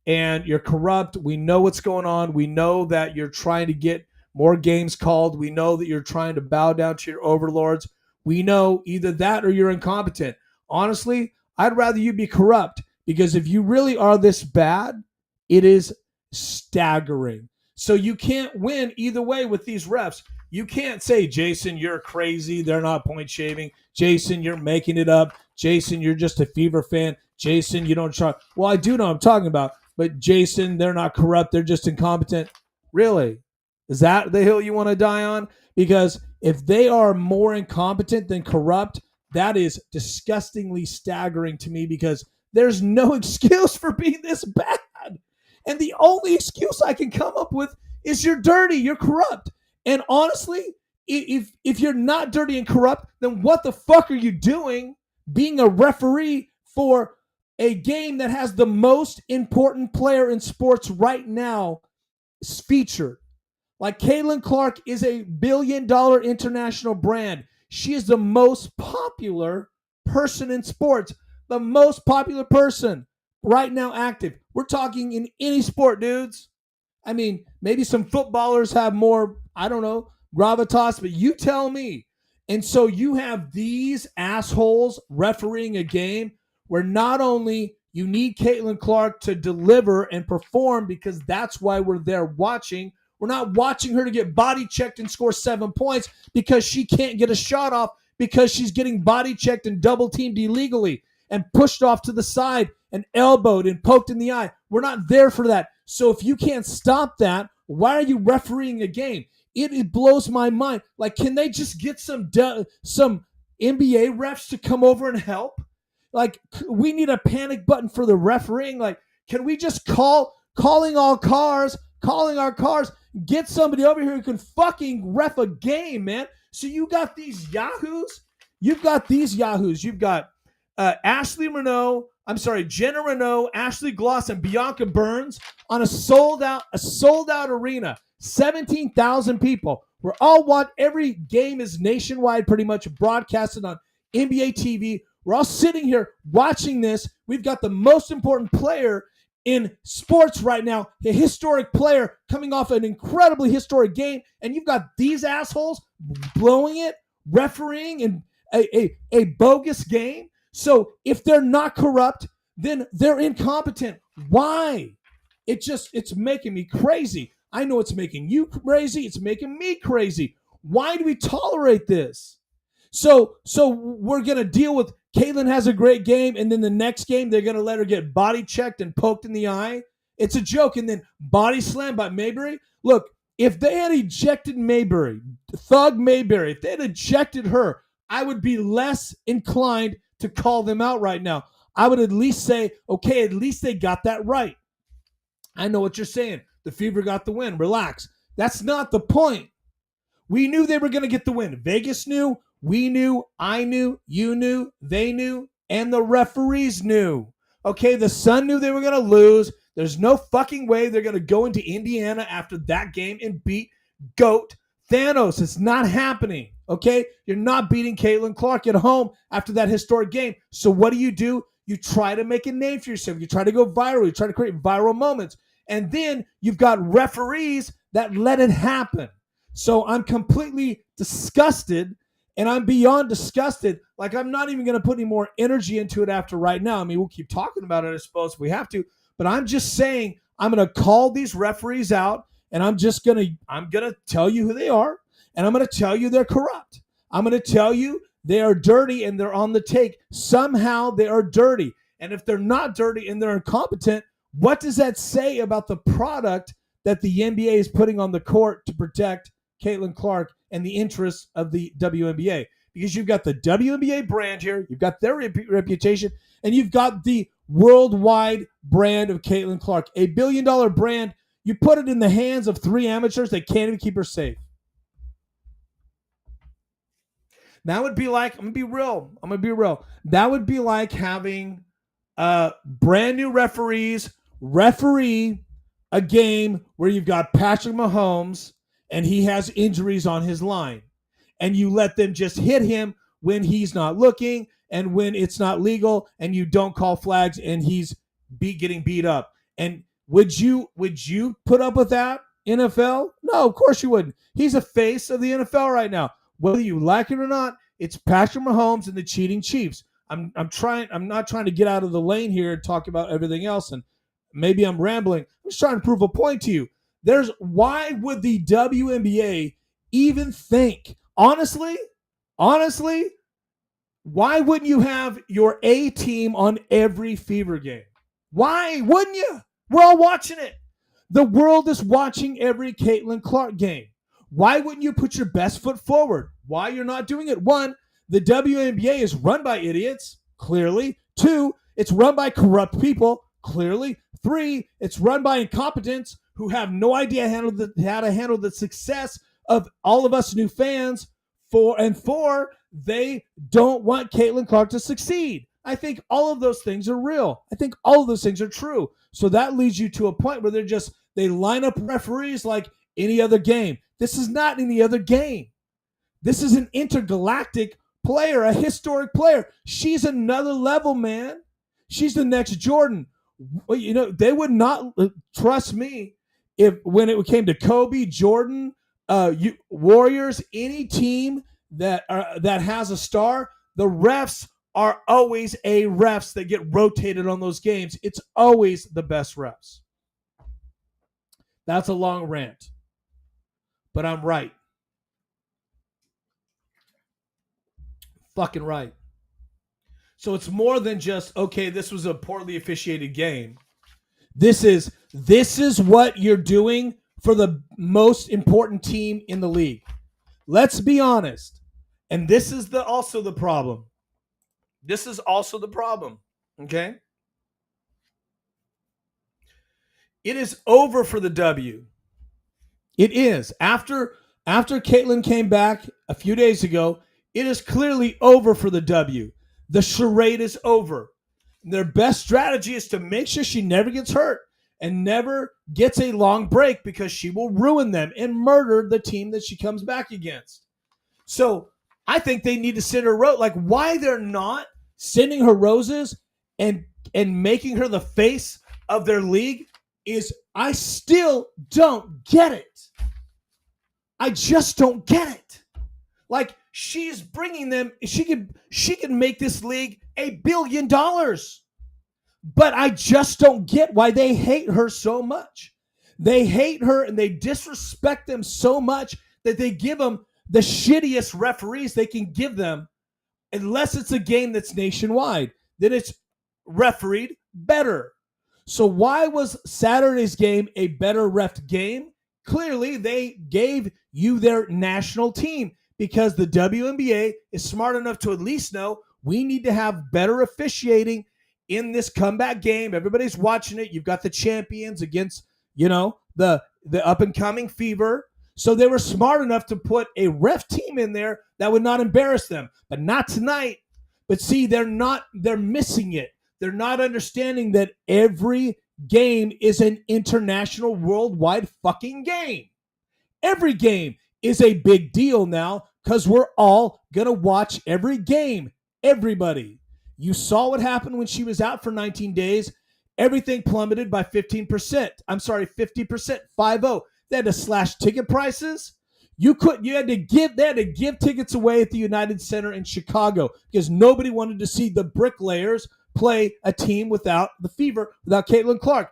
And you're corrupt. We know what's going on. We know that you're trying to get more games called. We know that you're trying to bow down to your overlords. We know either that or you're incompetent. Honestly, I'd rather you be corrupt because if you really are this bad, it is staggering. So you can't win either way with these refs. You can't say, Jason, you're crazy. They're not point shaving. Jason, you're making it up. Jason, you're just a Fever fan. Jason, you don't try. Well, I do know what I'm talking about. But Jason, they're not corrupt. They're just incompetent. Really? Is that the hill you want to die on? Because if they are more incompetent than corrupt, that is disgustingly staggering to me because there's no excuse for being this bad. And the only excuse I can come up with is you're dirty, you're corrupt. And honestly, if you're not dirty and corrupt, then what the fuck are you doing being a referee for a game that has the most important player in sports right now featured? Like Caitlin Clark is a $1 billion international brand. She is the most popular person in sports, the most popular person. right now active. We're talking in any sport, dudes. I mean, maybe some footballers have more, I don't know, gravitas, but you tell me. And so you have these assholes refereeing a game where not only you need Caitlin Clark to deliver and perform because that's why we're there watching. We're not watching her to get body checked and score 7 points because she can't get a shot off because she's getting body checked and double teamed illegally and pushed off to the side and elbowed and poked in the eye. We're not there for that. So if you can't stop that, why are you refereeing a game? It blows my mind. Like, can they just get some NBA refs to come over and help? Like, we need a panic button for the refereeing. Like, can we just calling our cars, get somebody over here who can fucking ref a game, man? So you got these yahoos. You've got Ashley Renault. I'm sorry, Jenna Renault, Ashley Gloss, and Bianca Burns on a sold out arena, 17,000 people. We're all watching. Every game is nationwide, pretty much broadcasted on NBA TV. We're all sitting here watching this. We've got the most important player in sports right now, a historic player coming off an incredibly historic game, and you've got these assholes blowing it, refereeing in a bogus game. So if they're not corrupt, then they're incompetent. Why? It's making me crazy. I know it's making you crazy. It's making me crazy. Why do we tolerate this? So we're going to deal with Caitlin has a great game, and then the next game they're going to let her get body checked and poked in the eye. It's a joke. And then body slammed by Mayberry. Look, if they had ejected Mayberry, Thug Mayberry, if they had ejected her, I would be less inclined to call them out right now. I would at least say, okay, at least they got that right. I know what you're saying. The Fever got the win. Relax. That's not the point. We knew they were going to get the win. Vegas knew. We knew. I knew. You knew. They knew. And the referees knew. Okay, the Sun knew they were going to lose. There's no fucking way they're going to go into Indiana after that game and beat GOAT Thanos. It's not happening. Okay, you're not beating Caitlin Clark at home after that historic game. So what do? You try to make a name for yourself. You try to go viral. You try to create viral moments. And then you've got referees that let it happen. So I'm completely disgusted, and I'm beyond disgusted. Like, I'm not even going to put any more energy into it after right now. I mean, we'll keep talking about it, I suppose, if we have to. But I'm just saying I'm going to call these referees out, and I'm going to tell you who they are, and I'm going to tell you they're corrupt. I'm going to tell you they are dirty and they're on the take. Somehow they are dirty. And if they're not dirty and they're incompetent, what does that say about the product that the NBA is putting on the court to protect Caitlin Clark and the interests of the WNBA? Because you've got the WNBA brand here, you've got their reputation, and you've got the worldwide brand of Caitlin Clark, $1 billion brand. You put it in the hands of 3 amateurs, they can't even keep her safe. That would be like, I'm going to be real. That would be like having brand new referees referee a game where you've got Patrick Mahomes and he has injuries on his line, and you let them just hit him when he's not looking and when it's not legal, and you don't call flags and he's getting beat up. And would you put up with that, NFL? No, of course you wouldn't. He's a face of the NFL right now. Whether you like it or not, it's Patrick Mahomes and the cheating Chiefs. I'm not trying to get out of the lane here and talk about everything else, and maybe I'm rambling. I'm just trying to prove a point to you. Why would the WNBA even think? Honestly, why wouldn't you have your A team on every Fever game? Why wouldn't you? We're all watching it. The world is watching every Caitlin Clark game. Why wouldn't you put your best foot forward? Why you're not doing it? 1, the WNBA is run by idiots, clearly. 2, it's run by corrupt people, clearly. 3, it's run by incompetents who have no idea how to handle the success of all of us new fans. 4, they don't want Caitlin Clark to succeed. I think all of those things are real. I think all of those things are true. So that leads you to a point where they line up referees like any other game. This is not any other game. This is an intergalactic player, a historic player. She's another level, man. She's the next Jordan. They would not trust me if when it came to Kobe, Jordan, Warriors, any team that has a star, the refs are always refs that get rotated on those games. It's always the best refs. That's a long rant, but I'm right. Fucking right. So it's more than just, okay, this was a poorly officiated game. This is what you're doing for the most important team in the league. Let's be honest. And this is also the problem. This is also the problem. Okay? It is over for the W. It is. After Caitlin came back a few days ago, it is clearly over for the W. The charade is over. Their best strategy is to make sure she never gets hurt and never gets a long break, because she will ruin them and murder the team that she comes back against. So I think they need to send her rose. Like, why they're not sending her roses and making her the face of their league is, I still don't get it. I just don't get it. Like, she's bringing them. She can make this league $1 billion. But I just don't get why they hate her so much. They hate her and they disrespect them so much that they give them the shittiest referees they can give them, unless it's a game that's nationwide. Then it's refereed better. So why was Saturday's game a better ref game? Clearly, they gave you their national team, because the WNBA is smart enough to at least know we need to have better officiating in this comeback game. Everybody's watching it. You've got the champions against, the up-and-coming Fever. So they were smart enough to put a ref team in there that would not embarrass them. But not tonight. But see, they're missing it. They're not understanding that every game is an international, worldwide fucking game. Every game is a big deal now, because we're all going to watch every game. Everybody. You saw what happened when she was out for 19 days. Everything plummeted by 15%. I'm sorry, 50%, 50. They had to slash ticket prices. They had to give tickets away at the United Center in Chicago, because nobody wanted to see the Bricklayers play a team without the Fever, without Caitlin Clark.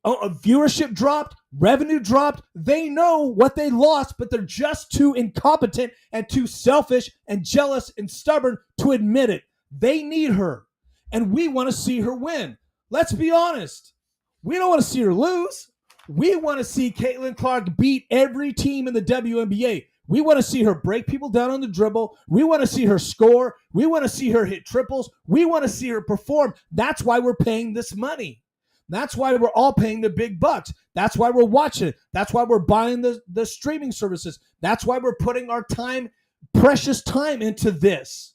Viewership dropped, revenue dropped. They know what they lost, but they're just too incompetent and too selfish and jealous and stubborn to admit it. They need her, and we want to see her win. Let's be honest. We don't want to see her lose. We want to see Caitlin Clark beat every team in the WNBA. We want to see her break people down on the dribble. We want to see her score. We want to see her hit triples. We want to see her perform. That's why we're paying this money. That's why we're all paying the big bucks. That's why we're watching it. That's why we're buying the streaming services. That's why we're putting our time, precious time, into this.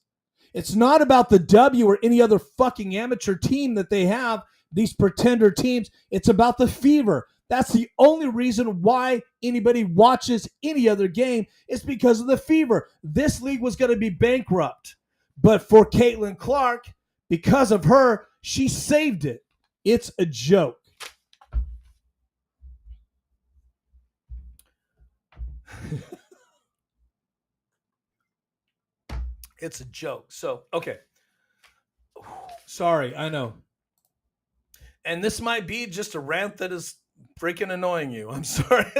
It's not about the W or any other fucking amateur team that they have, these pretender teams. It's about the Fever. That's the only reason why anybody watches any other game, is because of the Fever. This league was going to be bankrupt. But for Caitlin Clark, because of her, she saved it. It's a joke. It's a joke. So, okay. Sorry, I know. And this might be just a rant that is freaking annoying you. I'm sorry.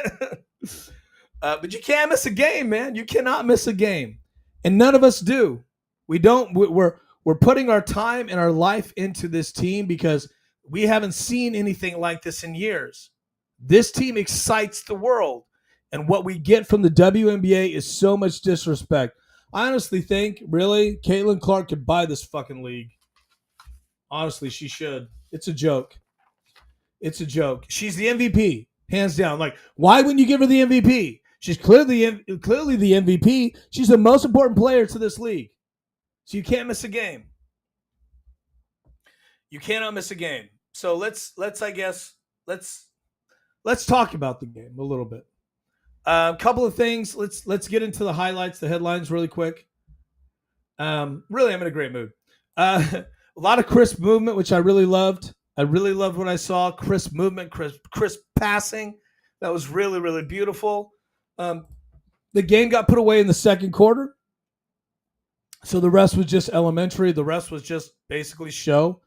But you can't miss a game, man. You cannot miss a game. And none of us do. We don't. We're putting our time and our life into this team because we haven't seen anything like this in years. This team excites the world. And what we get from the WNBA is so much disrespect. I honestly think, really, Caitlin Clark could buy this fucking league. Honestly, she should. It's a joke. It's a joke. She's the MVP, hands down. Like, why wouldn't you give her the MVP? She's clearly the MVP. She's the most important player to this league. So you can't miss a game. You cannot miss a game. So let's talk about the game a little bit. A couple of things. Let's get into the highlights, the headlines, really quick. Really, I'm in a great mood. A lot of crisp movement, which I really loved. I really loved what I saw. Crisp movement, crisp passing. That was really, really beautiful. The game got put away in the second quarter. So the rest was just elementary. The rest was just basically show.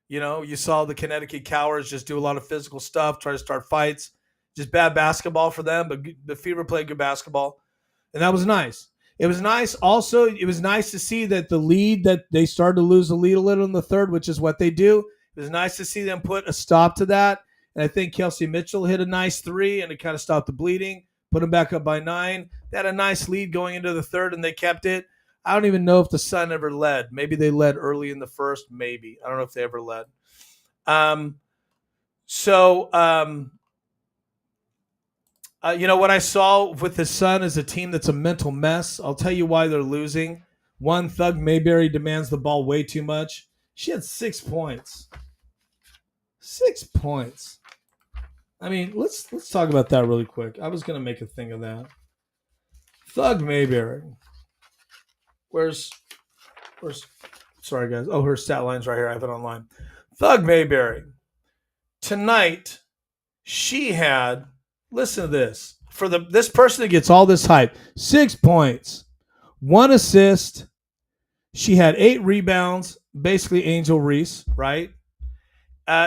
You saw the Connecticut Cowards just do a lot of physical stuff, try to start fights. Just bad basketball for them, but the Fever played good basketball. And that was nice. It was nice. Also, it was nice to see that the lead, that they started to lose the lead a little in the third, which is what they do. It was nice to see them put a stop to that. And I think Kelsey Mitchell hit a nice three, and it kind of stopped the bleeding, put them back up by 9. They had a nice lead going into the third, and they kept it. I don't even know if the Sun ever led. Maybe they led early in the first, maybe. I don't know if they ever led. What I saw with the Sun is a team that's a mental mess. I'll tell you why they're losing. One, Thug Mayberry demands the ball way too much. She had 6 points. 6 points. I mean, let's talk about that really quick. I was going to make a thing of that. Thug Mayberry. Where's sorry guys. Oh, her stat line's right here. I have it online. Thug Mayberry. Tonight, she had, listen to this, for this person that gets all this hype, 6 points, 1 assist. She had 8 rebounds, basically Angel Reese, right?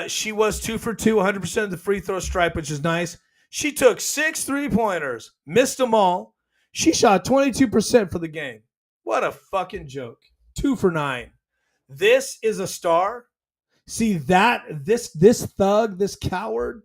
She was 2 for 2, 100% of the free throw stripe, which is nice. She took 6 3-pointers, missed them all. She shot 22% for the game. What a fucking joke. 2 for 9. This is a star. See that this thug, this coward,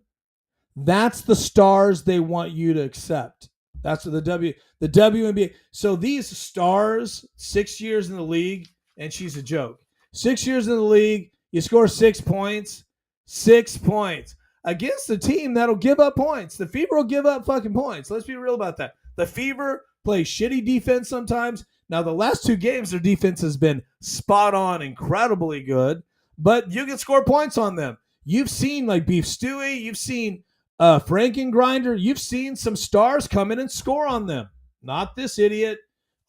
that's the stars they want you to accept. That's what the WNBA. So these stars, 6 years in the league, and she's a joke. 6 years in the league, you score 6 points. 6 points against a team that'll give up points. The Fever will give up fucking points. Let's be real about that. The Fever play shitty defense sometimes. Now, the last 2 games, their defense has been spot on, incredibly good, but you can score points on them. You've seen like Beef Stewie. You've seen Frankengrinder. You've seen some stars come in and score on them. Not this idiot.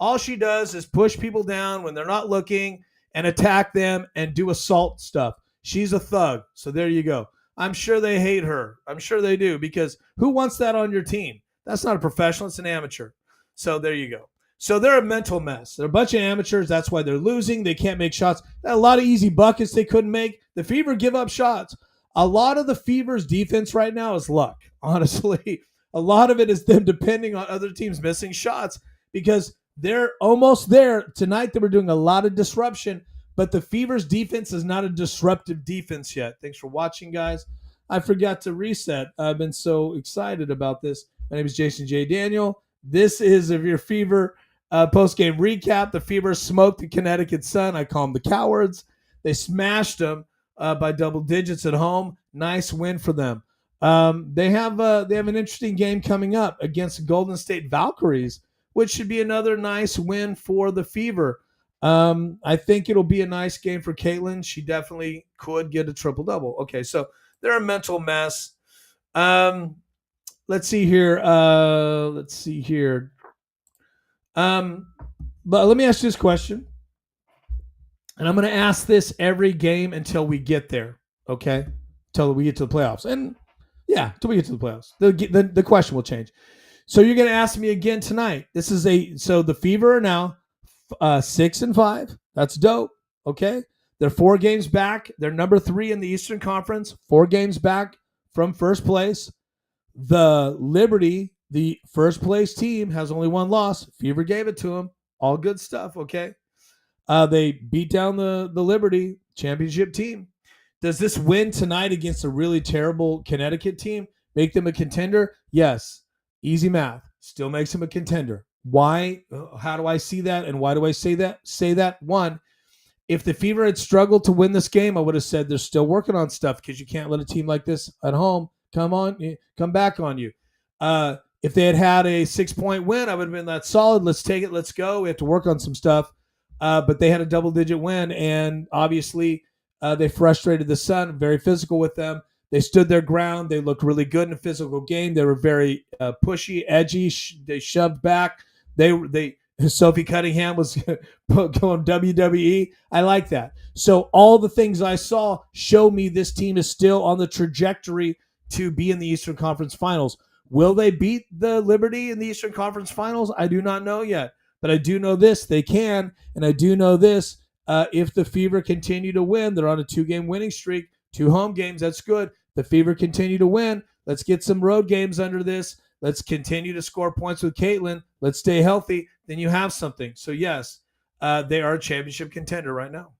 All she does is push people down when they're not looking and attack them and do assault stuff. She's a thug. So there you go. I'm sure they hate her. I'm sure they do, because who wants that on your team? That's not a professional. It's an amateur. So there you go. So they're a mental mess. They're a bunch of amateurs. That's why they're losing. They can't make shots. A lot of easy buckets they couldn't make. The Fever give up shots. A lot of the Fever's defense right now is luck, honestly. A lot of it is them depending on other teams missing shots, because they're almost there. Tonight they were doing a lot of disruption, but the Fever's defense is not a disruptive defense yet. Thanks for watching, guys. I forgot to reset. I've been so excited about this. My name is Jason J. Daniel. This is of your Fever post-game recap. The Fever smoked the Connecticut Sun. I call them the Cowards. They smashed them by double digits at home. Nice win for them. They have an interesting game coming up against Golden State Valkyries, which should be another nice win for the Fever. I think it'll be a nice game for Caitlin. She definitely could get a triple-double. Okay, so they're a mental mess. Let's see here. But let me ask you this question. And I'm going to ask this every game until we get there, okay? Until we get to the playoffs. And, yeah, until we get to the playoffs. The question will change. So you're going to ask me again tonight. So the Fever are now 6-5. That's dope, okay? They're 4 games back. They're number 3 in the Eastern Conference, 4 games back from first place. The Liberty, the first place team, has only 1 loss. Fever gave it to them. All good stuff, okay? They beat down the Liberty championship team. Does this win tonight against a really terrible Connecticut team make them a contender? Yes. Easy math. Still makes them a contender. Why? How do I see that? And why do I say that? One, if the Fever had struggled to win this game, I would have said they're still working on stuff, because you can't let a team like this at home come back on you. If they had a 6-point win, I would have been that solid. Let's take it. Let's go. We have to work on some stuff. But they had a double-digit win, and obviously they frustrated the Sun. Very physical with them. They stood their ground. They looked really good in a physical game. They were very pushy, edgy. They shoved back. They Sophie Cunningham was going WWE. I like that. So all the things I saw show me this team is still on the trajectory to be in the Eastern Conference Finals. Will they beat the Liberty in the Eastern Conference Finals? I do not know yet, but I do know this: they can, and I do know this: if the Fever continue to win, they're on a 2-game winning streak, 2 home games. That's good. The Fever continue to win. Let's get some road games under this. Let's continue to score points with Caitlin. Let's stay healthy. Then you have something. So yes, they are a championship contender right now.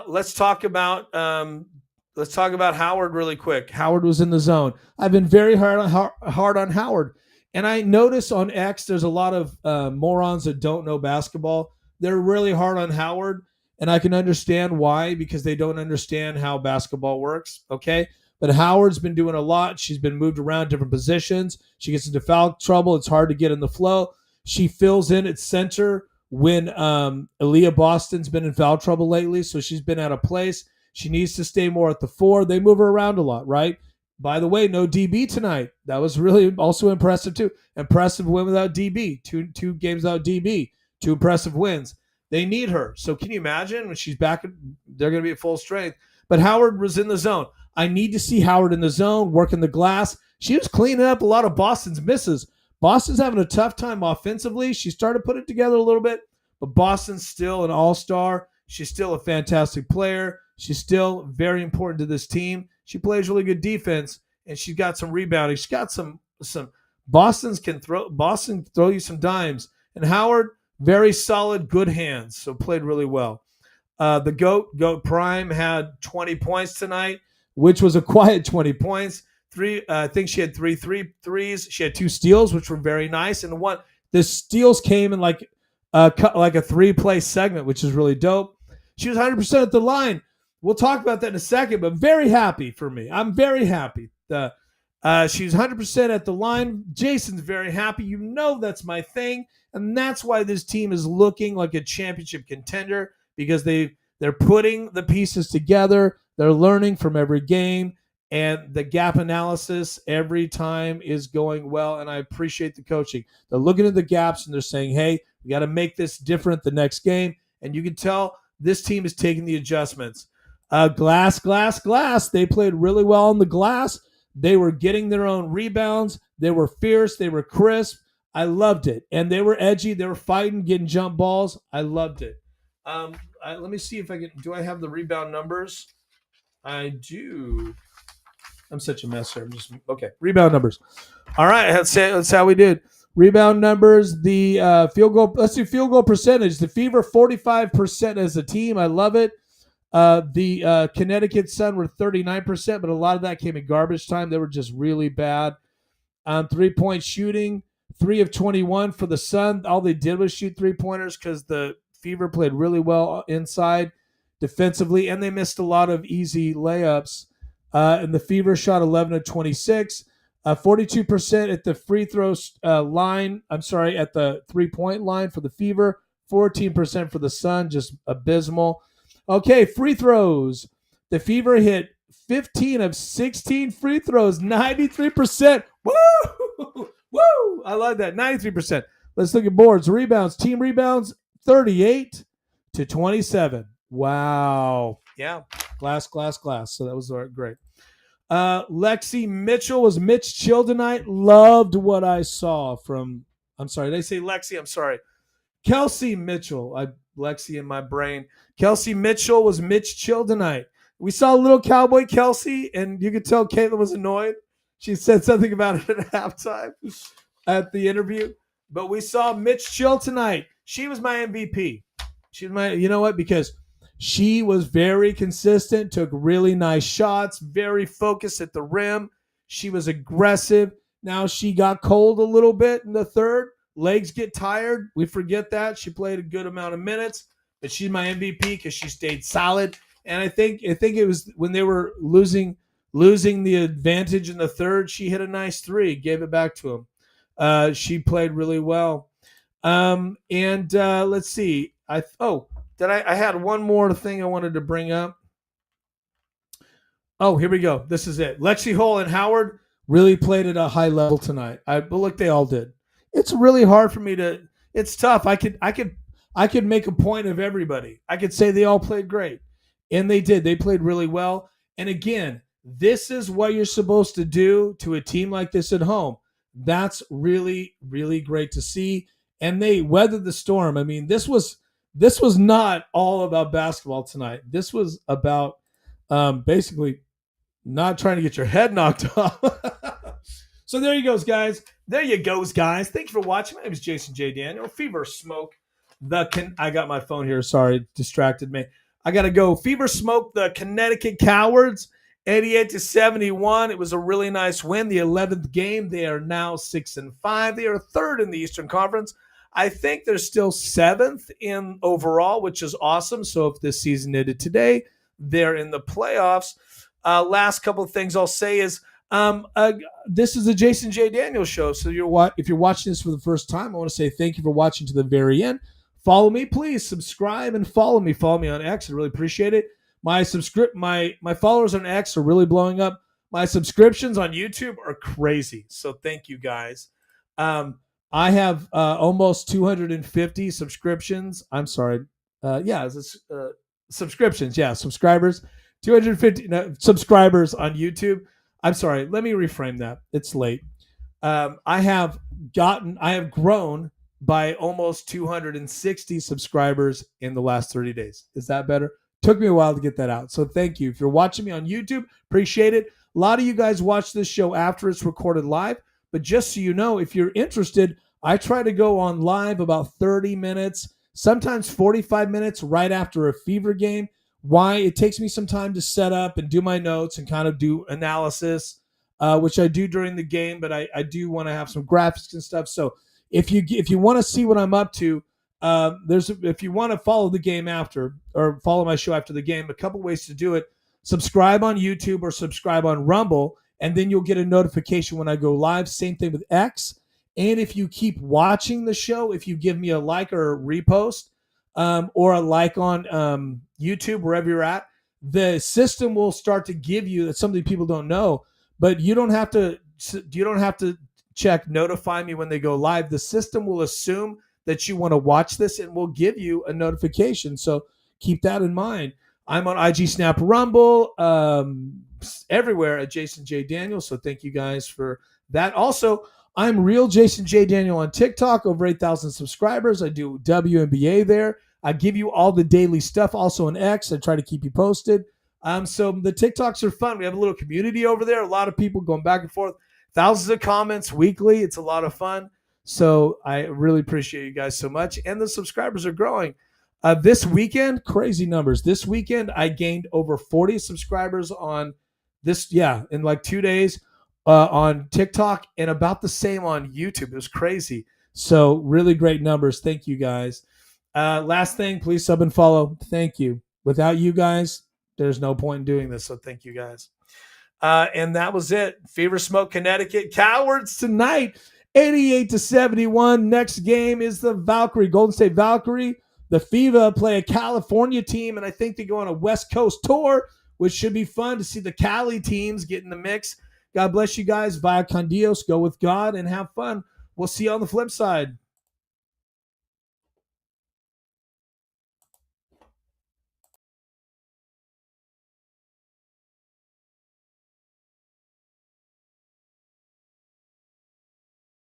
Let's talk about Howard really quick. Howard was in the zone. I've been very hard on Howard, and I notice on X there's a lot of morons that don't know basketball. They're really hard on Howard, and I can understand why, because they don't understand how basketball works. Okay. But Howard's been doing a lot. She's been moved around different positions. She gets into foul trouble. It's hard to get in the flow. She fills in at center when Aaliyah Boston's been in foul trouble lately, so she's been out of place. She needs to stay more at the 4. They move her around a lot, right? By the way, no DB tonight. That was really also impressive too. Impressive win without DB. Two games without DB. 2 impressive wins. They need her. So can you imagine when she's back? They're going to be at full strength. But Howard was in the zone. I need to see Howard in the zone, working the glass. She was cleaning up a lot of Boston's misses. Boston's having a tough time offensively. She started to put it together a little bit, but Boston's still an all-star. She's still a fantastic player. She's still very important to this team. She plays really good defense, and she's got some rebounding. She's got some Boston throw you some dimes. And Howard, very solid, good hands, so played really well. The GOAT Prime had 20 points tonight, which was a quiet 20 points. I think she had 3 threes. She had 2 steals, which were very nice. And the steals came in like a 3-play segment, which is really dope. She was 100% at the line. We'll talk about that in a second, but very happy for me. I'm very happy. She's 100% at the line. Jason's very happy. You know that's my thing. And that's why this team is looking like a championship contender, because they're putting the pieces together. They're learning from every game, and the gap analysis every time is going well, and I appreciate the coaching. They're looking at the gaps, and they're saying, hey, we got to make this different the next game, and you can tell this team is taking the adjustments. Glass. They played really well on the glass. They were getting their own rebounds. They were fierce. They were crisp. I loved it, and they were edgy. They were fighting, getting jump balls. I loved it. Let me see if I can. Do I have the rebound numbers? I do. I'm such a mess here. Okay. Rebound numbers. All right. That's how we did. Rebound numbers. The field goal. Let's do field goal percentage. The Fever 45% as a team. I love it. The Connecticut Sun were 39%, but a lot of that came in garbage time. They were just really bad. 3-point shooting. 3 of 21 for the Sun. All they did was shoot 3-pointers because the Fever played really well inside defensively, and they missed a lot of easy layups. And the Fever shot 11 of 26, 42% at the free throw line. I'm sorry, at the 3-point line for the Fever, 14% for the Sun, just abysmal. Okay, free throws. The Fever hit 15 of 16 free throws, 93%. Woo! Woo! I like that, 93%. Let's look at boards. Rebounds. Team rebounds, 38 to 27. Wow. Yeah. Glass. So that was great. Lexi Mitchell was Mitch Chill tonight. Loved what I saw from, I'm sorry, did I say Lexi? I'm sorry. Kelsey Mitchell. Lexi in my brain. Kelsey Mitchell was Mitch Chill tonight. We saw little cowboy Kelsey, and you could tell Caitlin was annoyed. She said something about it at halftime at the interview. But we saw Mitch Chill tonight. She was my MVP. She was my, you know what? Because she was very consistent, took really nice shots, very focused at the rim. She was aggressive. Now she got cold a little bit in the third. Legs get tired. We forget that. She played a good amount of minutes, but she's my MVP because she stayed solid. And I think it was when they were losing the advantage in the third, she hit a nice 3, gave it back to him. She played really well. Let's see. I had one more thing I wanted to bring up. Oh, here we go. This is it. Lexi Hull and Howard really played at a high level tonight. But look, they all did. it's really hard for me to. It's tough. I could make a point of everybody. I could say they all played great, and they did. They played really well. And again, this is what you're supposed to do to a team like this at home. That's really, really great to see. And they weathered the storm. I mean, this was not all about basketball tonight. This was about basically not trying to get your head knocked off. So there you goes, guys. There you goes, guys. Thanks for watching. My name is Jason J. Daniel. Fever Smoke. I got my phone here. Sorry, distracted me. I got to go. Fever Smoke, the Connecticut Cowards, 88-71. It was a really nice win. The 11th game. They are now 6-5. They are third in the Eastern Conference. I think they're still seventh in overall, which is awesome. So if this season ended today, they're in the playoffs. Last couple of things I'll say is this is the Jason J. Daniels show. So if you're watching this for the first time, I want to say thank you for watching to the very end. Follow me, please. Subscribe and follow me. Follow me on X. I really appreciate it. My followers on X are really blowing up. My subscriptions on YouTube are crazy. So thank you, guys. I have almost 250 subscriptions. I'm sorry. Subscriptions. Yeah, subscribers. 250 subscribers on YouTube. I'm sorry. Let me reframe that. It's late. I have grown by almost 260 subscribers in the last 30 days. Is that better? Took me a while to get that out. So thank you. If you're watching me on YouTube, appreciate it. A lot of you guys watch this show after it's recorded live. But just so you know, if you're interested, I try to go on live about 30 minutes, sometimes 45 minutes right after a Fever game. Why? It takes me some time to set up and do my notes and kind of do analysis, which I do during the game, but I do want to have some graphics and stuff. So if you want to see what I'm up to, if you want to follow the game after or follow my show after the game, a couple ways to do it. Subscribe on YouTube or subscribe on Rumble, and then you'll get a notification when I go live. Same thing with X. And if you keep watching the show, if you give me a like or a repost, or a like on YouTube, wherever you're at, the system will start to give you, that's something people don't know, but you don't have to check notify me when they go live. The system will assume that you want to watch this and will give you a notification. So keep that in mind. I'm on IG, Snap, Rumble, everywhere at Jason J. Daniel. So thank you guys for that. Also, I'm Real Jason J. Daniel on TikTok, over 8,000 subscribers. I do WNBA there. I give you all the daily stuff. Also on X, I try to keep you posted. So the TikToks are fun. We have a little community over there. A lot of people going back and forth. Thousands of comments weekly. It's a lot of fun. So I really appreciate you guys so much. And the subscribers are growing. This weekend, crazy numbers. This weekend, I gained over 40 subscribers on this, in like 2 days. On TikTok and about the same on YouTube. It was crazy. So really great numbers. Thank you guys. Last thing, please sub and follow. Thank you. Without you guys, there's no point in doing this. So thank you guys. And that was it. Fever Smoke, Connecticut Cowards tonight, 88-71. Next game is the Valkyrie, Golden State Valkyrie. The Fever play a California team, and I think they go on a West Coast tour, which should be fun to see the Cali teams get in the mix. God bless you guys. Via con Dios. Go with God and have fun. We'll see you on the flip side.